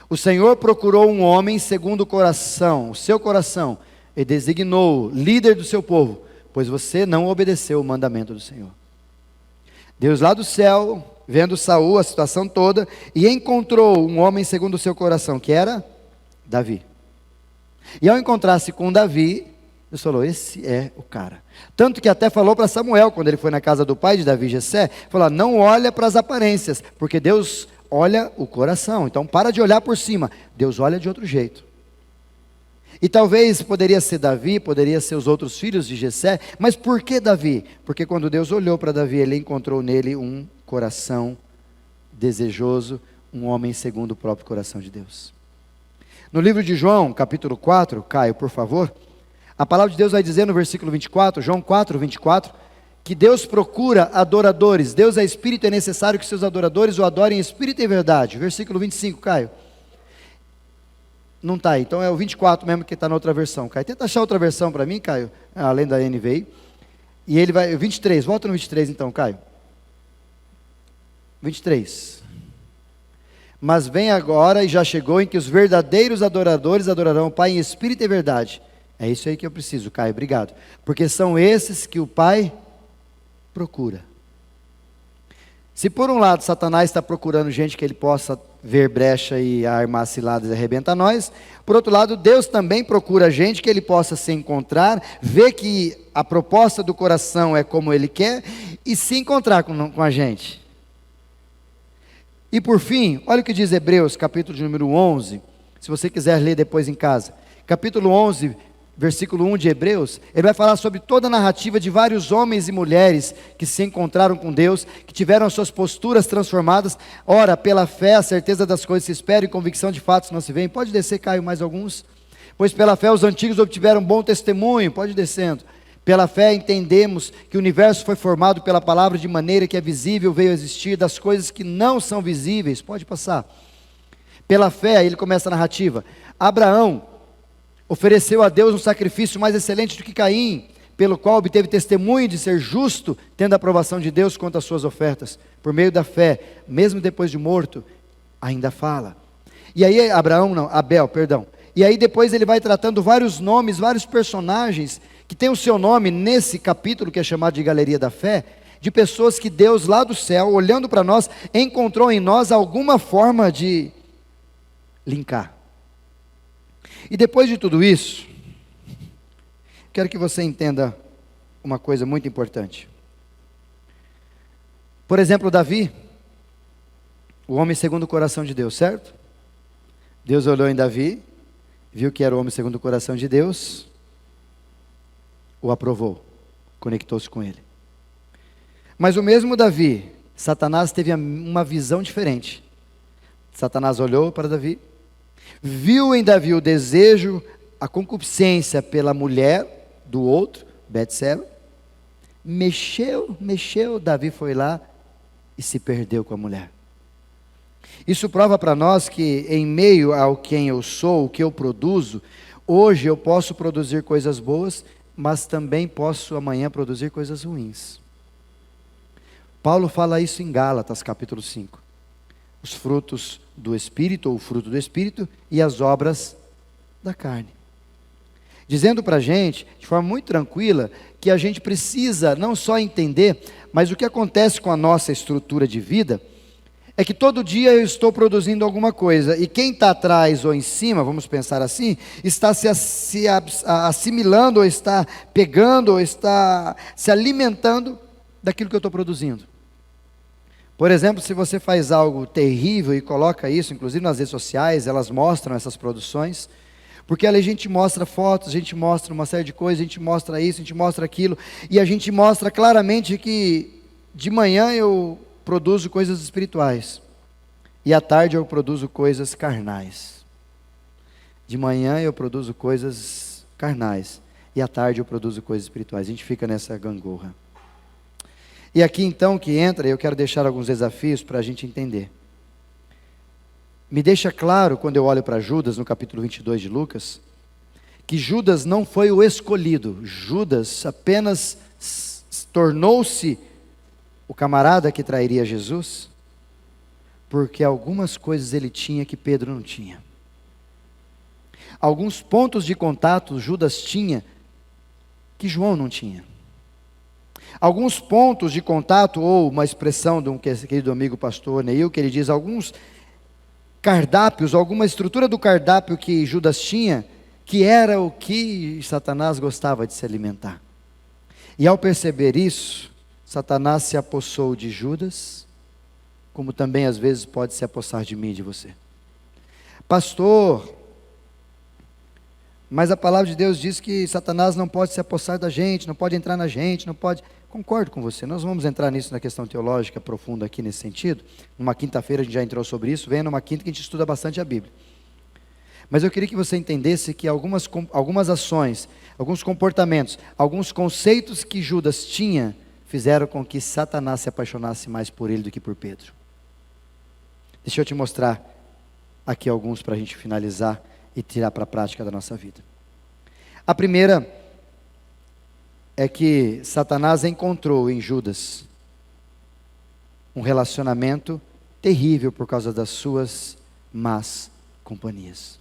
O Senhor procurou um homem segundo o seu coração, e designou-o líder do seu povo, pois você não obedeceu o mandamento do Senhor. Deus lá do céu, vendo Saul, a situação toda, e encontrou um homem segundo o seu coração, que era Davi. E ao encontrar-se com Davi, Deus falou, esse é o cara. Tanto que até falou para Samuel, quando ele foi na casa do pai de Davi, Jessé, falou, não olha para as aparências, porque Deus olha o coração. Então para de olhar por cima, Deus olha de outro jeito. E talvez poderia ser Davi, poderia ser os outros filhos de Jessé, mas por que Davi? Porque quando Deus olhou para Davi, Ele encontrou nele um coração desejoso, um homem segundo o próprio coração de Deus. No livro de João, capítulo 4, Caio, por favor, a palavra de Deus vai dizer no versículo 24, João 4, 24, que Deus procura adoradores. Deus é espírito, é necessário que seus adoradores o adorem em espírito e verdade. Versículo 25, Caio. Não está aí, então é o 24 mesmo que está na outra versão, Caio. Tenta achar outra versão para mim, Caio, além da NVI. E ele vai, 23, volta no 23 então, Caio. 23. Mas vem agora e já chegou em que os verdadeiros adoradores adorarão o Pai em espírito e verdade. É isso aí que eu preciso, Caio, obrigado. Porque são esses que o Pai procura. Se por um lado Satanás está procurando gente que ele possa ver brecha e armar ciladas e arrebentar nós, por outro lado Deus também procura gente que ele possa se encontrar, ver que a proposta do coração é como ele quer e se encontrar com a gente. E por fim, olha o que diz Hebreus, capítulo de número 11, se você quiser ler depois em casa, capítulo 11, versículo 1 de Hebreus, ele vai falar sobre toda a narrativa de vários homens e mulheres que se encontraram com Deus, que tiveram as suas posturas transformadas, ora, pela fé, a certeza das coisas se espera e convicção de fatos não se vêem. Pode descer, Caio, mais alguns? Pois pela fé os antigos obtiveram bom testemunho, pode ir descendo. Pela fé entendemos que o universo foi formado pela palavra de maneira que é visível veio a existir das coisas que não são visíveis, pode passar. Pela fé, aí ele começa a narrativa, Abraão ofereceu a Deus um sacrifício mais excelente do que Caim, pelo qual obteve testemunho de ser justo, tendo a aprovação de Deus quanto às suas ofertas. Por meio da fé, mesmo depois de morto, ainda fala. E aí Abel, perdão. E aí depois ele vai tratando vários nomes, vários personagens, que tem o seu nome nesse capítulo que é chamado de Galeria da Fé, de pessoas que Deus lá do céu, olhando para nós, encontrou em nós alguma forma de linkar. E depois de tudo isso, quero que você entenda uma coisa muito importante. Por exemplo, Davi, o homem segundo o coração de Deus, certo? Deus olhou em Davi, viu que era o homem segundo o coração de Deus, o aprovou, conectou-se com ele. Mas o mesmo Davi, Satanás teve uma visão diferente. Satanás olhou para Davi, viu em Davi o desejo, a concupiscência pela mulher do outro, Betseba, mexeu, Davi foi lá e se perdeu com a mulher. Isso prova para nós que em meio ao quem eu sou, o que eu produzo, hoje eu posso produzir coisas boas, mas também posso amanhã produzir coisas ruins. Paulo fala isso em Gálatas capítulo 5. Os frutos do Espírito, ou o fruto do Espírito, e as obras da carne. dizendo para a gente, de forma muito tranquila, que a gente precisa não só entender, mas o que acontece com a nossa estrutura de vida, é que todo dia eu estou produzindo alguma coisa, e quem está atrás ou em cima, vamos pensar assim, está se assimilando, ou está pegando, ou está se alimentando daquilo que eu estou produzindo. Por exemplo, se você faz algo terrível e coloca isso, inclusive nas redes sociais, elas mostram essas produções, porque ali a gente mostra fotos, a gente mostra uma série de coisas, a gente mostra isso, a gente mostra aquilo, e a gente mostra claramente que de manhã eu produzo coisas espirituais, e à tarde eu produzo coisas carnais. De manhã eu produzo coisas carnais, e à tarde eu produzo coisas espirituais. A gente fica nessa gangorra. E aqui então que entra, eu quero deixar alguns desafios para a gente entender. Me deixa claro, quando eu olho para Judas, no capítulo 22 de Lucas, que Judas não foi o escolhido. Judas apenas tornou-se o camarada que trairia Jesus, porque algumas coisas ele tinha que Pedro não tinha. Alguns pontos de contato Judas tinha que João não tinha. Alguns pontos de contato, ou uma expressão de um querido amigo pastor Neil, que ele diz, alguns cardápios, alguma estrutura do cardápio que Judas tinha, que era o que Satanás gostava de se alimentar. E ao perceber isso, Satanás se apossou de Judas, como também às vezes pode se apossar de mim e de você. Pastor, mas a palavra de Deus diz que Satanás não pode se apossar da gente, não pode entrar na gente, não pode... Concordo com você, nós vamos entrar nisso na questão teológica profunda aqui nesse sentido. Numa quinta-feira a gente já entrou sobre isso, venha numa quinta que a gente estuda bastante a Bíblia. Mas eu queria que você entendesse que algumas ações, alguns comportamentos, alguns conceitos que Judas tinha, fizeram com que Satanás se apaixonasse mais por ele do que por Pedro. Deixa eu te mostrar aqui alguns para a gente finalizar e tirar para a prática da nossa vida. A primeira é que Satanás encontrou em Judas um relacionamento terrível por causa das suas más companhias.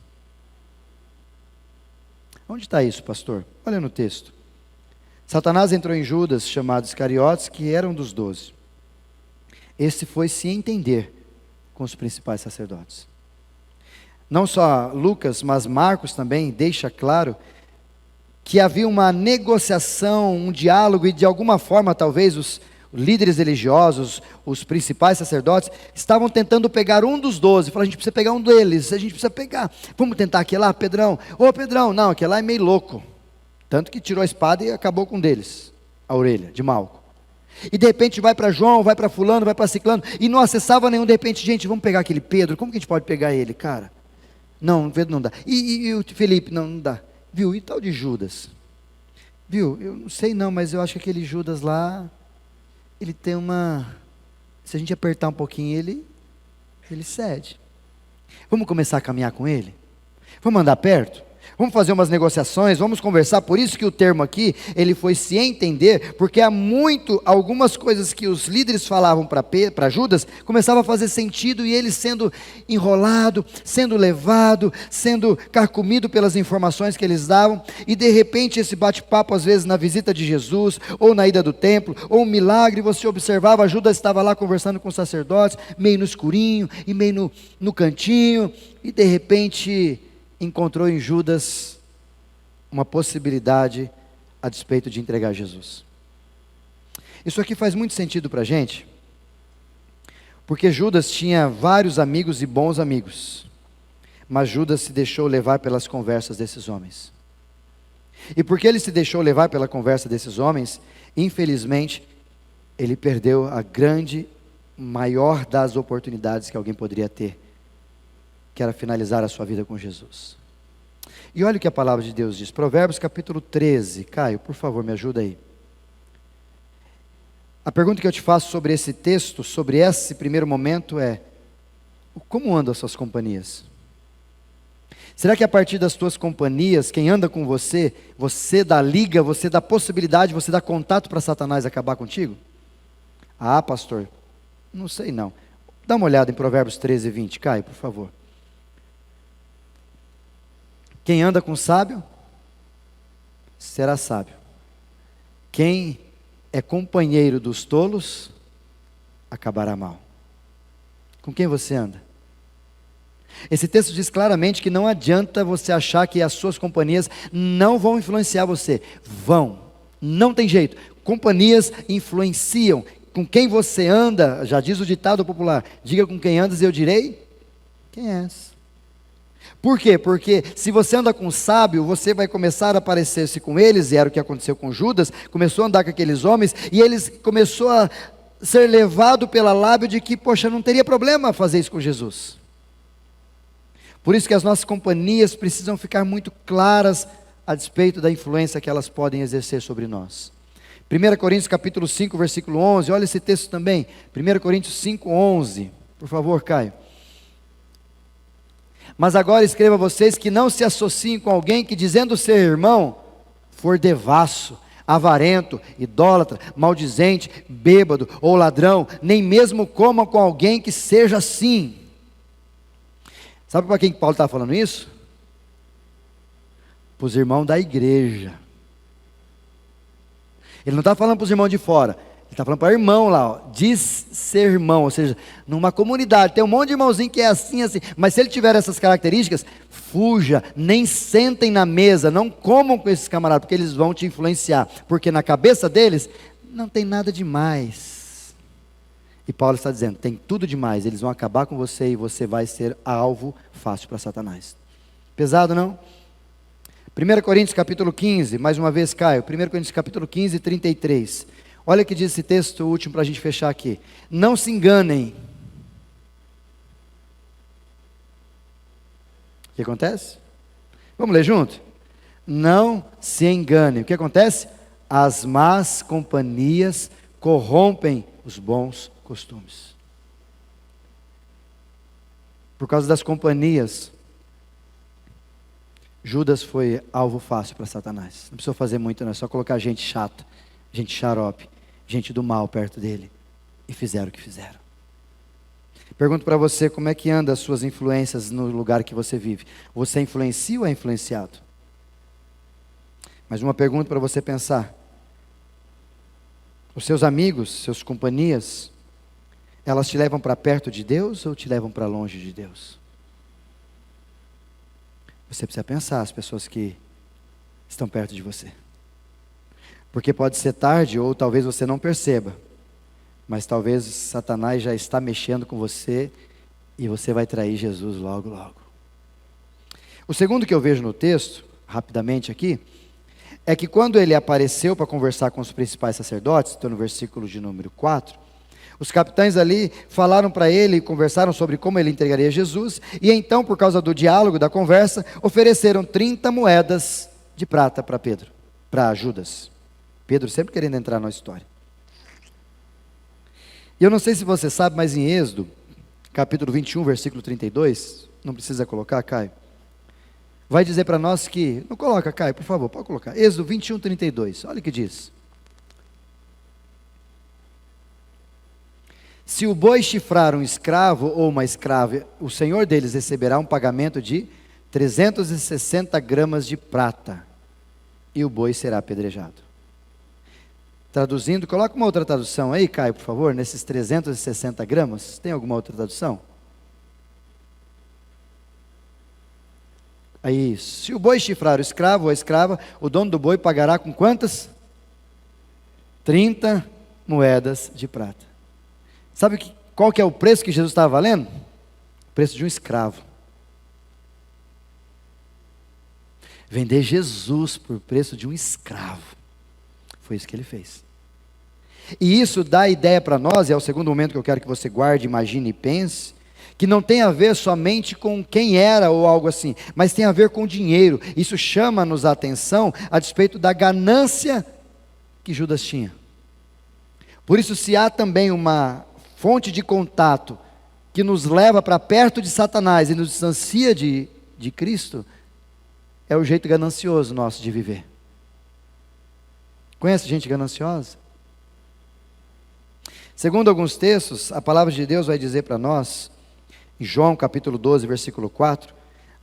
Onde está isso, pastor? Olha no texto. Satanás entrou em Judas, chamado Iscariotes, que era um dos 12. Esse foi se entender com os principais sacerdotes. Não só Lucas, mas Marcos também deixa claro que havia uma negociação, um diálogo, e de alguma forma talvez os líderes religiosos, os principais sacerdotes, estavam tentando pegar um dos 12, falaram, a gente precisa pegar um deles, a gente precisa pegar, vamos tentar aquele lá, Pedrão, ô Pedrão, não, aquele lá é meio louco, tanto que tirou a espada e acabou com um deles, a orelha de Malco, e de repente vai para João, vai para fulano, vai para ciclano, e não acessava nenhum, de repente, gente, vamos pegar aquele Pedro, como que a gente pode pegar ele, cara? Não, Pedro não dá, e o Felipe, não dá. Viu, e tal de Judas? Viu, eu não sei não, mas eu acho que aquele Judas lá, ele tem uma... Se a gente apertar um pouquinho ele cede. Vamos começar a caminhar com ele? Vamos andar perto? Vamos fazer umas negociações, vamos conversar, por isso que o termo aqui, ele foi se entender, porque algumas coisas que os líderes falavam para Judas, começavam a fazer sentido, e ele sendo enrolado, sendo levado, sendo carcomido pelas informações que eles davam, e de repente esse bate-papo, às vezes na visita de Jesus, ou na ida do templo, ou um milagre, você observava, Judas estava lá conversando com os sacerdotes, meio no escurinho, e meio no cantinho, e de repente encontrou em Judas uma possibilidade a despeito de entregar Jesus. Isso aqui faz muito sentido para a gente, porque Judas tinha vários amigos e bons amigos, mas Judas se deixou levar pelas conversas desses homens. E porque ele se deixou levar pela conversa desses homens, infelizmente, ele perdeu a maior das oportunidades que alguém poderia ter, que era finalizar a sua vida com Jesus. E olha o que a palavra de Deus diz, Provérbios capítulo 13, Caio, por favor, me ajuda aí. A pergunta que eu te faço sobre esse texto, sobre esse primeiro momento é, como andam as suas companhias? Será que a partir das tuas companhias, quem anda com você, você dá liga, você dá possibilidade, você dá contato para Satanás acabar contigo? Ah, pastor, não sei não. Dá uma olhada em Provérbios 13, 20, Caio, por favor. Quem anda com sábio, será sábio. Quem é companheiro dos tolos, acabará mal. Com quem você anda? Esse texto diz claramente que não adianta você achar que as suas companhias não vão influenciar você. Vão. Não tem jeito. Companhias influenciam. Com quem você anda, já diz o ditado popular, diga com quem andas e eu direi quem és. Por quê? Porque se você anda com um sábio, você vai começar a parecer-se com eles, e era o que aconteceu com Judas, começou a andar com aqueles homens, e eles começou a ser levado pela lábia de que, poxa, não teria problema fazer isso com Jesus. Por isso que as nossas companhias precisam ficar muito claras a despeito da influência que elas podem exercer sobre nós. 1 Coríntios capítulo 5, versículo 11, olha esse texto também, 1 Coríntios 5, 11, por favor, Caio. Mas agora escreva a vocês que não se associem com alguém que, dizendo ser irmão, for devasso, avarento, idólatra, maldizente, bêbado ou ladrão, nem mesmo coma com alguém que seja assim. Sabe para quem que Paulo está falando isso? Para os irmãos da igreja. Ele não está falando para os irmãos de fora, ele está falando para o irmão lá, ó, diz ser irmão, ou seja, numa comunidade, tem um monte de irmãozinho que é assim, mas se ele tiver essas características, fuja, nem sentem na mesa, não comam com esses camaradas, porque eles vão te influenciar, porque na cabeça deles, não tem nada demais. E Paulo está dizendo, tem tudo demais, eles vão acabar com você e você vai ser alvo fácil para Satanás. Pesado, não? 1 Coríntios capítulo 15, mais uma vez Caio, 1 Coríntios capítulo 15, 33. Olha o que diz esse texto último para a gente fechar aqui. Não se enganem. O que acontece? Vamos ler junto? Não se enganem. O que acontece? As más companhias corrompem os bons costumes. Por causa das companhias, Judas foi alvo fácil para Satanás. Não precisou fazer muito, não. É só colocar gente chata, gente xarope, gente do mal perto dele. E fizeram o que fizeram. Pergunto para você, como é que anda as suas influências no lugar que você vive? Você influencia ou é influenciado? Mas uma pergunta para você pensar. Os seus amigos, suas companhias, elas te levam para perto de Deus ou te levam para longe de Deus? Você precisa pensar as pessoas que estão perto de você. Porque pode ser tarde ou talvez você não perceba. Mas talvez Satanás já está mexendo com você e você vai trair Jesus logo, logo. O segundo que eu vejo no texto, rapidamente aqui, é que quando ele apareceu para conversar com os principais sacerdotes, estou no versículo de número 4, os capitães ali falaram para ele, conversaram sobre como ele entregaria Jesus, e então, por causa do diálogo, da conversa, ofereceram 30 moedas de prata para Pedro, para Judas. Pedro sempre querendo entrar na história. E eu não sei se você sabe, mas em Êxodo, capítulo 21, versículo 32, não precisa colocar, Caio, vai dizer para nós que, não coloca, Caio, por favor, pode colocar, Êxodo 21, 32, olha o que diz. Se o boi chifrar um escravo ou uma escrava, o senhor deles receberá um pagamento de 360 gramas de prata, e o boi será apedrejado. Traduzindo, coloca uma outra tradução aí, Caio, por favor, nesses 360 gramas, tem alguma outra tradução? Aí, se o boi chifrar o escravo ou a escrava, o dono do boi pagará com quantas? 30 moedas de prata. Sabe qual que é o preço que Jesus estava valendo? O preço de um escravo. Vender Jesus por preço de um escravo. Foi isso que ele fez. E isso dá ideia para nós, e é o segundo momento que eu quero que você guarde, imagine e pense, que não tem a ver somente com quem era ou algo assim, mas tem a ver com dinheiro. Isso chama-nos a atenção a despeito da ganância que Judas tinha. Por isso, se há também uma fonte de contato que nos leva para perto de Satanás e nos distancia de Cristo, é o jeito ganancioso nosso de viver. Conhece gente gananciosa? Segundo alguns textos, a palavra de Deus vai dizer para nós, em João capítulo 12, versículo 4,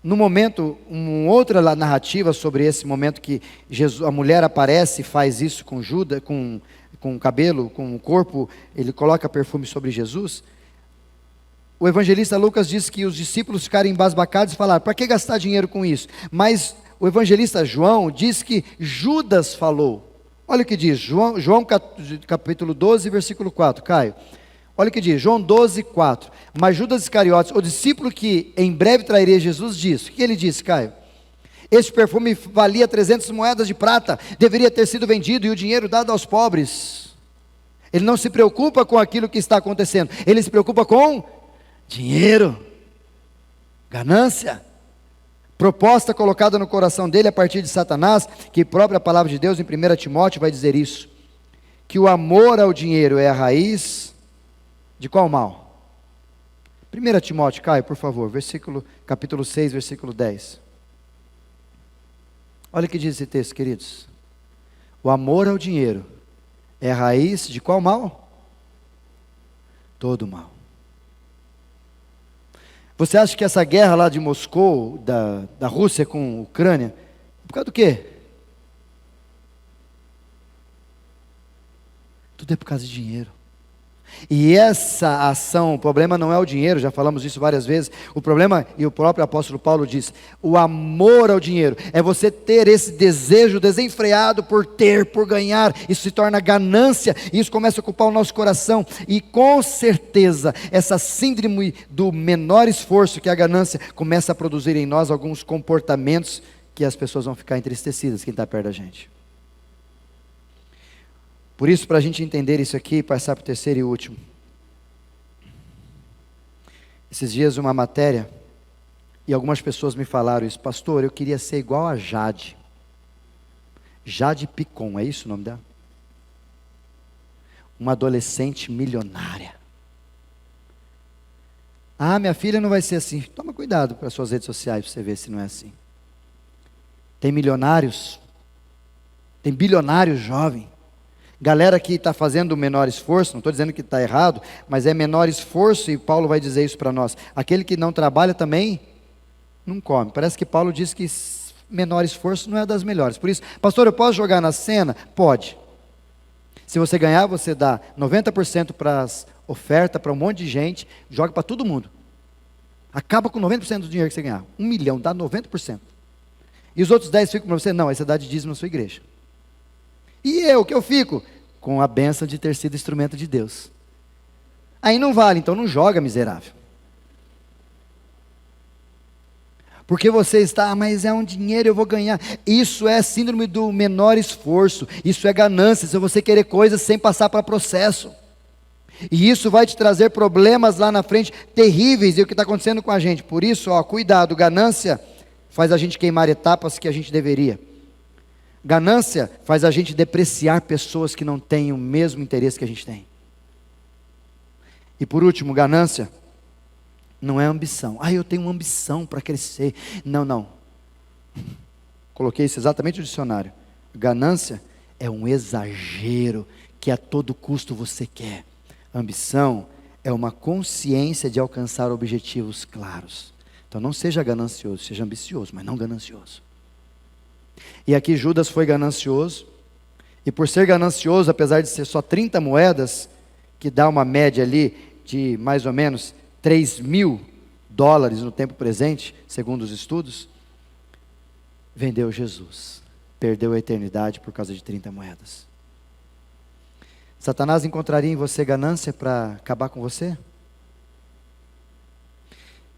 No momento, uma outra narrativa sobre esse momento que Jesus, a mulher aparece e faz isso com Judas, com o cabelo, com o corpo, ele coloca perfume sobre Jesus. O evangelista Lucas diz que os discípulos ficaram embasbacados e falaram: para que gastar dinheiro com isso? Mas o evangelista João diz que Judas falou. Olha o que diz, João capítulo 12, versículo 4, Caio. Olha o que diz, João 12, 4. Mas Judas Iscariotes, o discípulo que em breve trairia Jesus, disse: o que ele disse, Caio? Este perfume valia 300 moedas de prata, deveria ter sido vendido e o dinheiro dado aos pobres. Ele não se preocupa com aquilo que está acontecendo, ele se preocupa com dinheiro, ganância, proposta colocada no coração dele a partir de Satanás, que a própria palavra de Deus em 1 Timóteo vai dizer isso, que o amor ao dinheiro é a raiz de qual mal? 1 Timóteo, Caio, por favor, capítulo 6, versículo 10. Olha o que diz esse texto, queridos. O amor ao dinheiro é a raiz de qual mal? Todo mal. Você acha que essa guerra lá de Moscou, da Rússia com a Ucrânia, por causa do quê? Tudo é por causa de dinheiro. E essa ação, o problema não é o dinheiro, já falamos isso várias vezes. O problema, e o próprio apóstolo Paulo diz, o amor ao dinheiro, é você ter esse desejo desenfreado por ter, por ganhar. Isso se torna ganância, e isso começa a ocupar o nosso coração. E com certeza, essa síndrome do menor esforço que é a ganância, começa a produzir em nós alguns comportamentos que as pessoas vão ficar entristecidas, quem está perto da gente. Por isso, para a gente entender isso aqui, passar para o terceiro e último. Esses dias uma matéria, e algumas pessoas me falaram isso: pastor, eu queria ser igual a Jade. Jade Picon, é isso o nome dela? Uma adolescente milionária. Ah, minha filha não vai ser assim. Toma cuidado com as suas redes sociais para você ver se não é assim. Tem milionários, tem bilionários jovens. Galera que está fazendo o menor esforço, não estou dizendo que está errado, mas é menor esforço, e Paulo vai dizer isso para nós. Aquele que não trabalha também não come. Parece que Paulo diz que menor esforço não é das melhores. Por isso, pastor, eu posso jogar na cena? Pode. Se você ganhar, você dá 90% para as ofertas, para um monte de gente, joga para todo mundo. Acaba com 90% do dinheiro que você ganhar. 1 milhão, dá 90%. E os outros 10 ficam para você? Não, aí você dá de dízimo na sua igreja. E eu, que eu fico? Com a bênção de ter sido instrumento de Deus. Aí não vale, então não joga, miserável. Porque você está, mas é um dinheiro, eu vou ganhar. Isso é síndrome do menor esforço. Isso é ganância, se você querer coisas sem passar para processo. E isso vai te trazer problemas lá na frente terríveis, e o que está acontecendo com a gente. Por isso, cuidado, ganância faz a gente queimar etapas que a gente deveria. Ganância faz a gente depreciar pessoas que não têm o mesmo interesse que a gente tem. E por último, ganância não é ambição. Eu tenho uma ambição para crescer. Não. Coloquei isso exatamente no dicionário. Ganância é um exagero que a todo custo você quer. Ambição é uma consciência de alcançar objetivos claros. Então não seja ganancioso, seja ambicioso, mas não ganancioso. E aqui Judas foi ganancioso, e por ser ganancioso, apesar de ser só 30 moedas, que dá uma média ali de mais ou menos $3.000 no tempo presente, segundo os estudos, vendeu Jesus, perdeu a eternidade por causa de 30 moedas. Satanás encontraria em você ganância para acabar com você?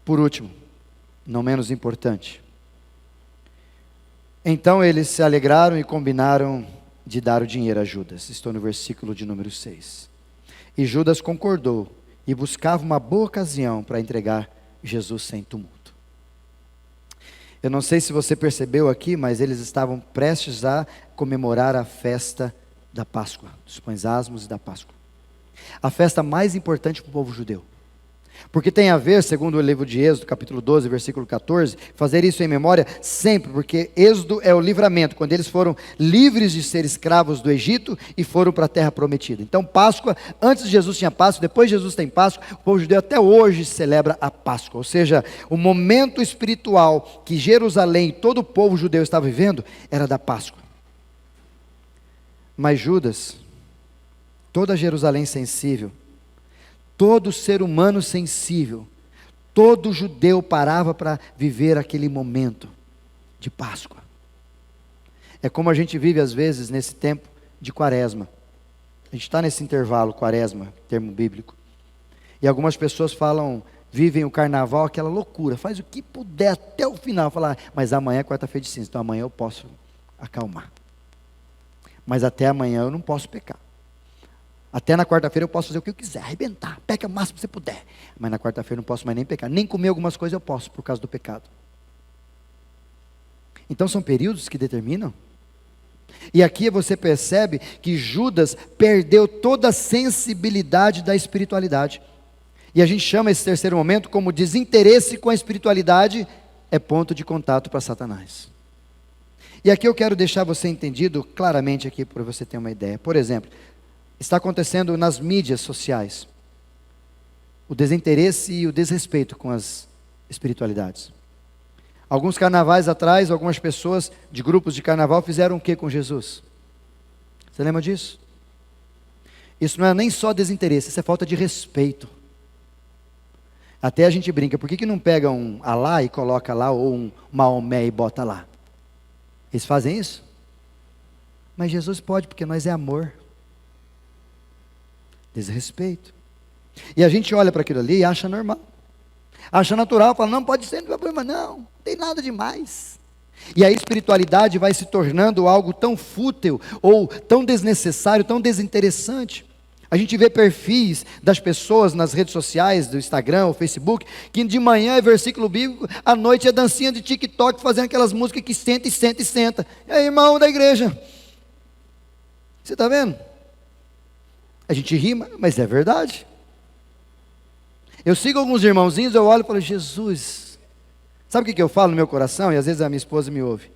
Por último, não menos importante, então eles se alegraram e combinaram de dar o dinheiro a Judas. Estou no versículo de número 6. E Judas concordou e buscava uma boa ocasião para entregar Jesus sem tumulto. Eu não sei se você percebeu aqui, mas eles estavam prestes a comemorar a festa da Páscoa, dos pães asmos e da Páscoa. A festa mais importante para o povo judeu. Porque tem a ver, segundo o livro de Êxodo, capítulo 12, versículo 14, fazer isso em memória sempre, porque Êxodo é o livramento, quando eles foram livres de ser escravos do Egito e foram para a terra prometida. Então Páscoa, antes de Jesus tinha Páscoa, depois de Jesus tem Páscoa, o povo judeu até hoje celebra a Páscoa, ou seja, o momento espiritual que Jerusalém e todo o povo judeu estava vivendo, era da Páscoa. Mas Judas, toda Jerusalém sensível, todo ser humano sensível, todo judeu parava para viver aquele momento de Páscoa. É como a gente vive às vezes nesse tempo de quaresma. A gente está nesse intervalo, quaresma, termo bíblico. E algumas pessoas falam, vivem o carnaval, aquela loucura, faz o que puder até o final. Falar, mas amanhã é quarta-feira de cinza, então amanhã eu posso acalmar. Mas até amanhã eu não posso pecar. Até na quarta-feira eu posso fazer o que eu quiser, arrebentar, peca o máximo que você puder. Mas na quarta-feira eu não posso mais nem pecar, nem comer algumas coisas eu posso, por causa do pecado. Então são períodos que determinam. E aqui você percebe que Judas perdeu toda a sensibilidade da espiritualidade. E a gente chama esse terceiro momento como desinteresse com a espiritualidade, é ponto de contato para Satanás. E aqui eu quero deixar você entendido claramente aqui, para você ter uma ideia. Por exemplo, está acontecendo nas mídias sociais o desinteresse e o desrespeito com as espiritualidades. Alguns carnavais atrás, algumas pessoas de grupos de carnaval fizeram o que com Jesus? Você lembra disso? Isso não é nem só desinteresse, isso é falta de respeito. Até a gente brinca, por que não pega um Alá e coloca lá, ou um Maomé e bota lá? Eles fazem isso? Mas Jesus pode, porque nós é amor. Desrespeito. E a gente olha para aquilo ali e acha normal. Acha natural, fala, não pode ser, não tem problema, não tem nada demais. E a espiritualidade vai se tornando algo tão fútil, ou tão desnecessário, tão desinteressante. A gente vê perfis das pessoas nas redes sociais, do Instagram, ou Facebook, que de manhã é versículo bíblico, à noite é dancinha de TikTok, fazendo aquelas músicas que senta e senta e senta. É irmão da igreja. Você está vendo? A gente rima, mas é verdade. Eu sigo alguns irmãozinhos, eu olho e falo, Jesus, sabe o que eu falo no meu coração? E às vezes a minha esposa me ouve.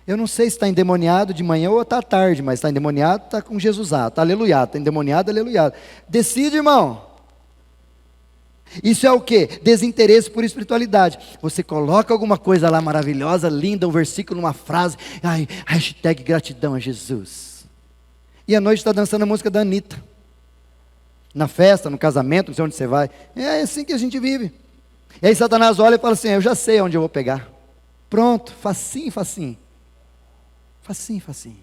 Eu não sei se está endemoniado de manhã ou está tarde, mas está endemoniado, está com Jesus, está aleluiado, está endemoniado, aleluiado. Decide, irmão. Isso é o quê? Desinteresse por espiritualidade. Você coloca alguma coisa lá maravilhosa, linda, um versículo, uma frase, ai, hashtag gratidão a Jesus. E à noite está dançando a música da Anitta. Na festa, no casamento, não sei onde você vai. É assim que a gente vive. E aí Satanás olha e fala assim, eu já sei onde eu vou pegar. Pronto, facinho, facinho. Facinho, facinho.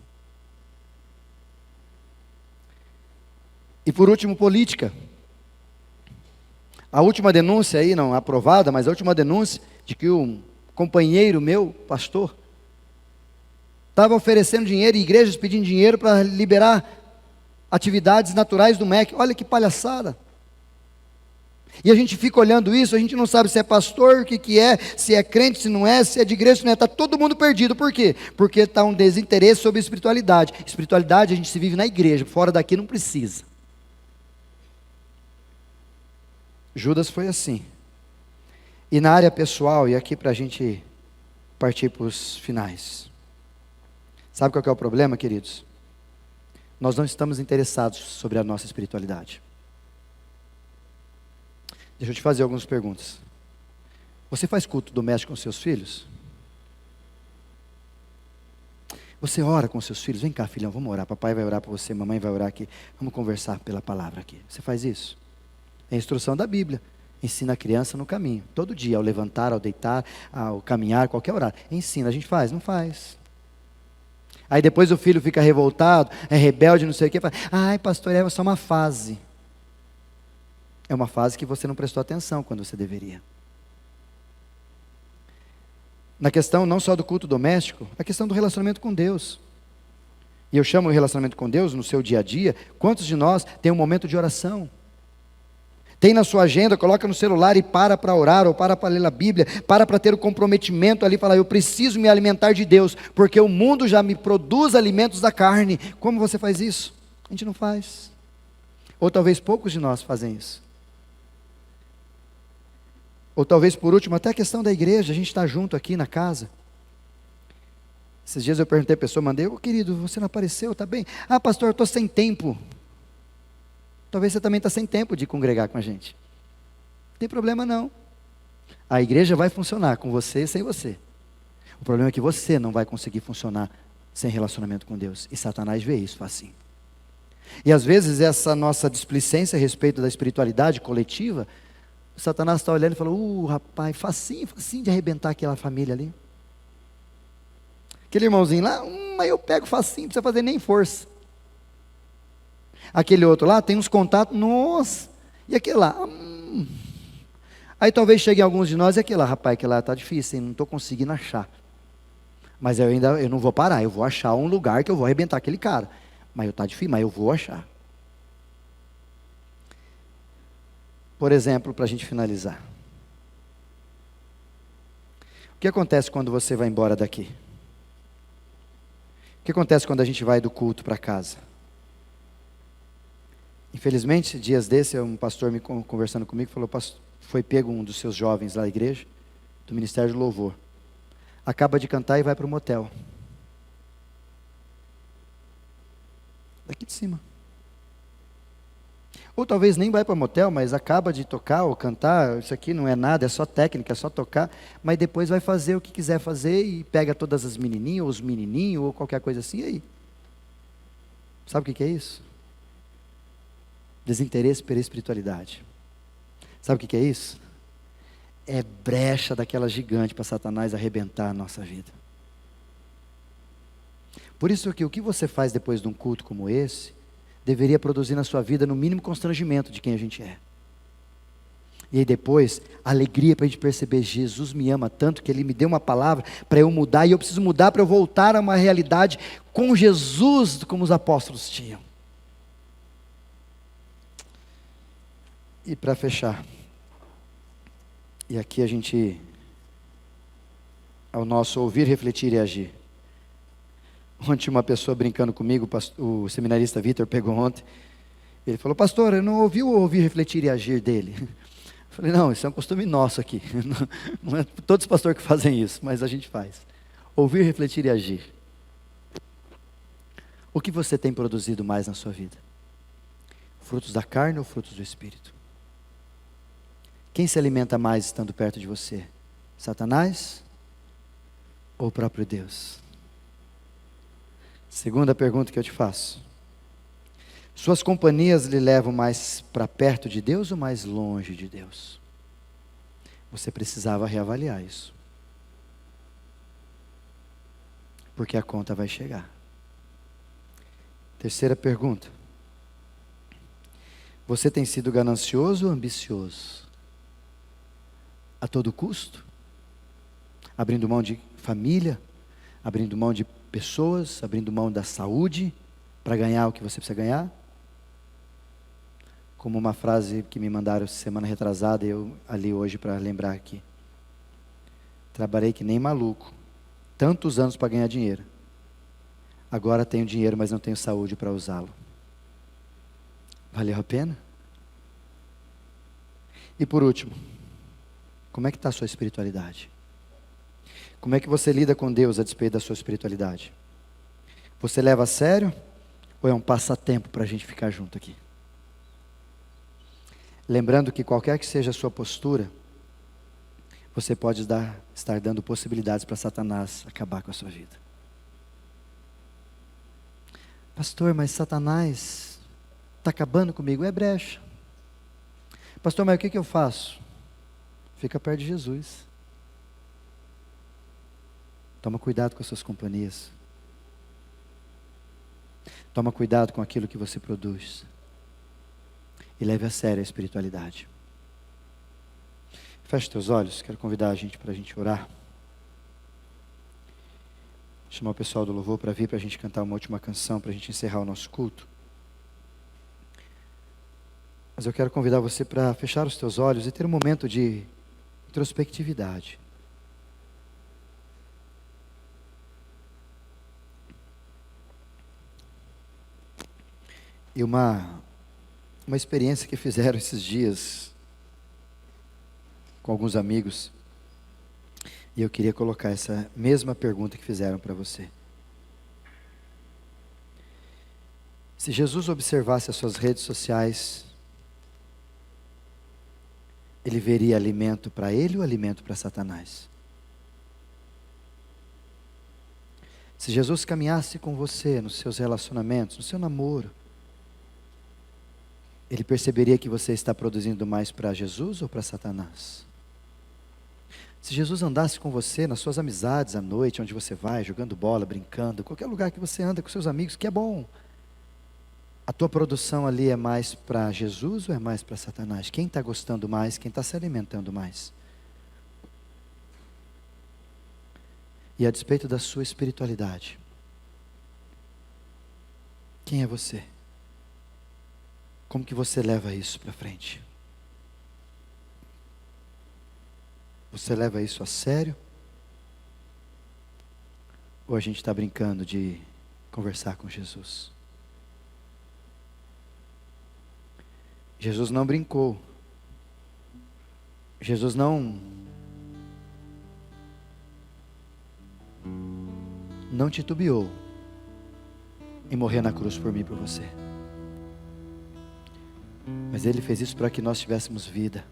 E por último, política. A última denúncia aí, não aprovada, mas a última denúncia de que um companheiro meu, pastor, estava oferecendo dinheiro, e igrejas pedindo dinheiro para liberar atividades naturais do MEC. Olha que palhaçada. E a gente fica olhando isso, a gente não sabe se é pastor, o que é, se é crente, se não é, se é de igreja, se não é, está todo mundo perdido. Por quê? Porque está um desinteresse sobre espiritualidade. Espiritualidade a gente se vive na igreja, fora daqui não precisa. Judas foi assim. E na área pessoal, e aqui para a gente partir para os finais. Sabe qual que é o problema, queridos? Nós não estamos interessados sobre a nossa espiritualidade. Deixa eu te fazer algumas perguntas. Você faz culto doméstico com seus filhos? Você ora com seus filhos? Vem cá, filhão, vamos orar. Papai vai orar para você, mamãe vai orar aqui. Vamos conversar pela palavra aqui. Você faz isso? É a instrução da Bíblia. Ensina a criança no caminho. Todo dia, ao levantar, ao deitar, ao caminhar, qualquer horário. Ensina. A gente faz? Não faz. Aí depois o filho fica revoltado, é rebelde, não sei o quê. Fala, ai pastor, é só uma fase. É uma fase que você não prestou atenção quando você deveria. Na questão não só do culto doméstico, a questão do relacionamento com Deus. E eu chamo o relacionamento com Deus no seu dia a dia. Quantos de nós tem um momento de oração? Tem na sua agenda, coloca no celular e para orar, ou para ler a Bíblia, para ter o comprometimento ali, falar, eu preciso me alimentar de Deus, porque o mundo já me produz alimentos da carne. Como você faz isso? A gente não faz. Ou talvez poucos de nós fazem isso. Ou talvez por último, até a questão da igreja, a gente está junto aqui na casa. Esses dias eu perguntei a pessoa, mandei, querido, você não apareceu, está bem? Ah, pastor, eu estou sem tempo. Talvez você também está sem tempo de congregar com a gente. Não tem problema não. A igreja vai funcionar com você e sem você. O problema é que você não vai conseguir funcionar sem relacionamento com Deus. E Satanás vê isso assim. E às vezes essa nossa displicência a respeito da espiritualidade coletiva, o Satanás está olhando e fala, rapaz, facinho de arrebentar aquela família ali. Aquele irmãozinho lá, aí eu pego facinho, não precisa fazer nem força. Aquele outro lá tem uns contatos, nossa, e aquele lá, Aí talvez cheguem alguns de nós e aquele lá, rapaz, aquele lá está difícil, hein? Não estou conseguindo achar. Mas eu não vou parar, eu vou achar um lugar que eu vou arrebentar aquele cara. Mas está difícil, mas eu vou achar. Por exemplo, para a gente finalizar. O que acontece quando você vai embora daqui? O que acontece quando a gente vai do culto para casa? Infelizmente, dias desses, um pastor me conversando comigo, falou, foi pego um dos seus jovens lá da igreja, do Ministério de Louvor. Acaba de cantar e vai para o motel. Daqui de cima. Ou talvez nem vai para o motel, mas acaba de tocar ou cantar, isso aqui não é nada, é só técnica, é só tocar, mas depois vai fazer o que quiser fazer e pega todas as menininhas, ou os menininhos, ou qualquer coisa assim, e aí? Sabe o que é isso? Desinteresse pela espiritualidade. Sabe o que é isso? É brecha daquela gigante para Satanás arrebentar a nossa vida. Por isso que o que você faz depois de um culto como esse, deveria produzir na sua vida no mínimo constrangimento de quem a gente é. E aí depois, alegria para a gente perceber, Jesus me ama tanto que Ele me deu uma palavra para eu mudar, e eu preciso mudar para eu voltar a uma realidade com Jesus, como os apóstolos tinham. E para fechar, e aqui a gente, ao nosso ouvir, refletir e agir. Ontem uma pessoa brincando comigo, o seminarista Vitor pegou ontem, ele falou, pastor, eu não ouvi o ouvir, refletir e agir dele. Eu falei, não, isso é um costume nosso aqui, não é todos os pastores que fazem isso, mas a gente faz. Ouvir, refletir e agir. O que você tem produzido mais na sua vida? Frutos da carne ou frutos do Espírito? Quem se alimenta mais estando perto de você? Satanás ou o próprio Deus? Segunda pergunta que eu te faço. Suas companhias lhe levam mais para perto de Deus ou mais longe de Deus? Você precisava reavaliar isso. Porque a conta vai chegar. Terceira pergunta. Você tem sido ganancioso ou ambicioso? A todo custo? Abrindo mão de família? Abrindo mão de pessoas? Abrindo mão da saúde? Para ganhar o que você precisa ganhar? Como uma frase que me mandaram semana retrasada, eu ali hoje para lembrar aqui. Trabalhei que nem maluco, tantos anos para ganhar dinheiro. Agora tenho dinheiro, mas não tenho saúde para usá-lo. Valeu a pena? E por último, como é que está a sua espiritualidade? Como é que você lida com Deus a despeito da sua espiritualidade? Você leva a sério ou é um passatempo para a gente ficar junto aqui? Lembrando que qualquer que seja a sua postura, você pode estar dando possibilidades para Satanás acabar com a sua vida. Pastor, mas Satanás está acabando comigo, é brecha. Pastor, mas o que eu faço? Fica perto de Jesus. Toma cuidado com as suas companhias. Toma cuidado com aquilo que você produz. E leve a sério a espiritualidade. Feche teus olhos, quero convidar a gente para a gente orar. Chamar o pessoal do louvor para vir para a gente cantar uma última canção, para a gente encerrar o nosso culto. Mas eu quero convidar você para fechar os teus olhos e ter um momento de introspectividade. E uma experiência que fizeram esses dias com alguns amigos, e eu queria colocar essa mesma pergunta que fizeram para você. Se Jesus observasse as suas redes sociais, ele veria alimento para ele ou alimento para Satanás? Se Jesus caminhasse com você nos seus relacionamentos, no seu namoro, ele perceberia que você está produzindo mais para Jesus ou para Satanás? Se Jesus andasse com você nas suas amizades à noite, onde você vai, jogando bola, brincando, qualquer lugar que você anda com seus amigos, que é bom, a tua produção ali é mais para Jesus ou é mais para Satanás? Quem está gostando mais, quem está se alimentando mais? E a despeito da sua espiritualidade, quem é você? Como que você leva isso para frente? Você leva isso a sério? Ou a gente está brincando de conversar com Jesus? Jesus não brincou. Jesus não titubeou em morrer na cruz por mim e por você. Mas Ele fez isso para que nós tivéssemos vida.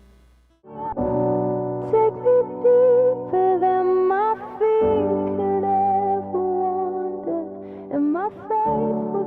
Take me deeper than my feet could ever wander, and my faith will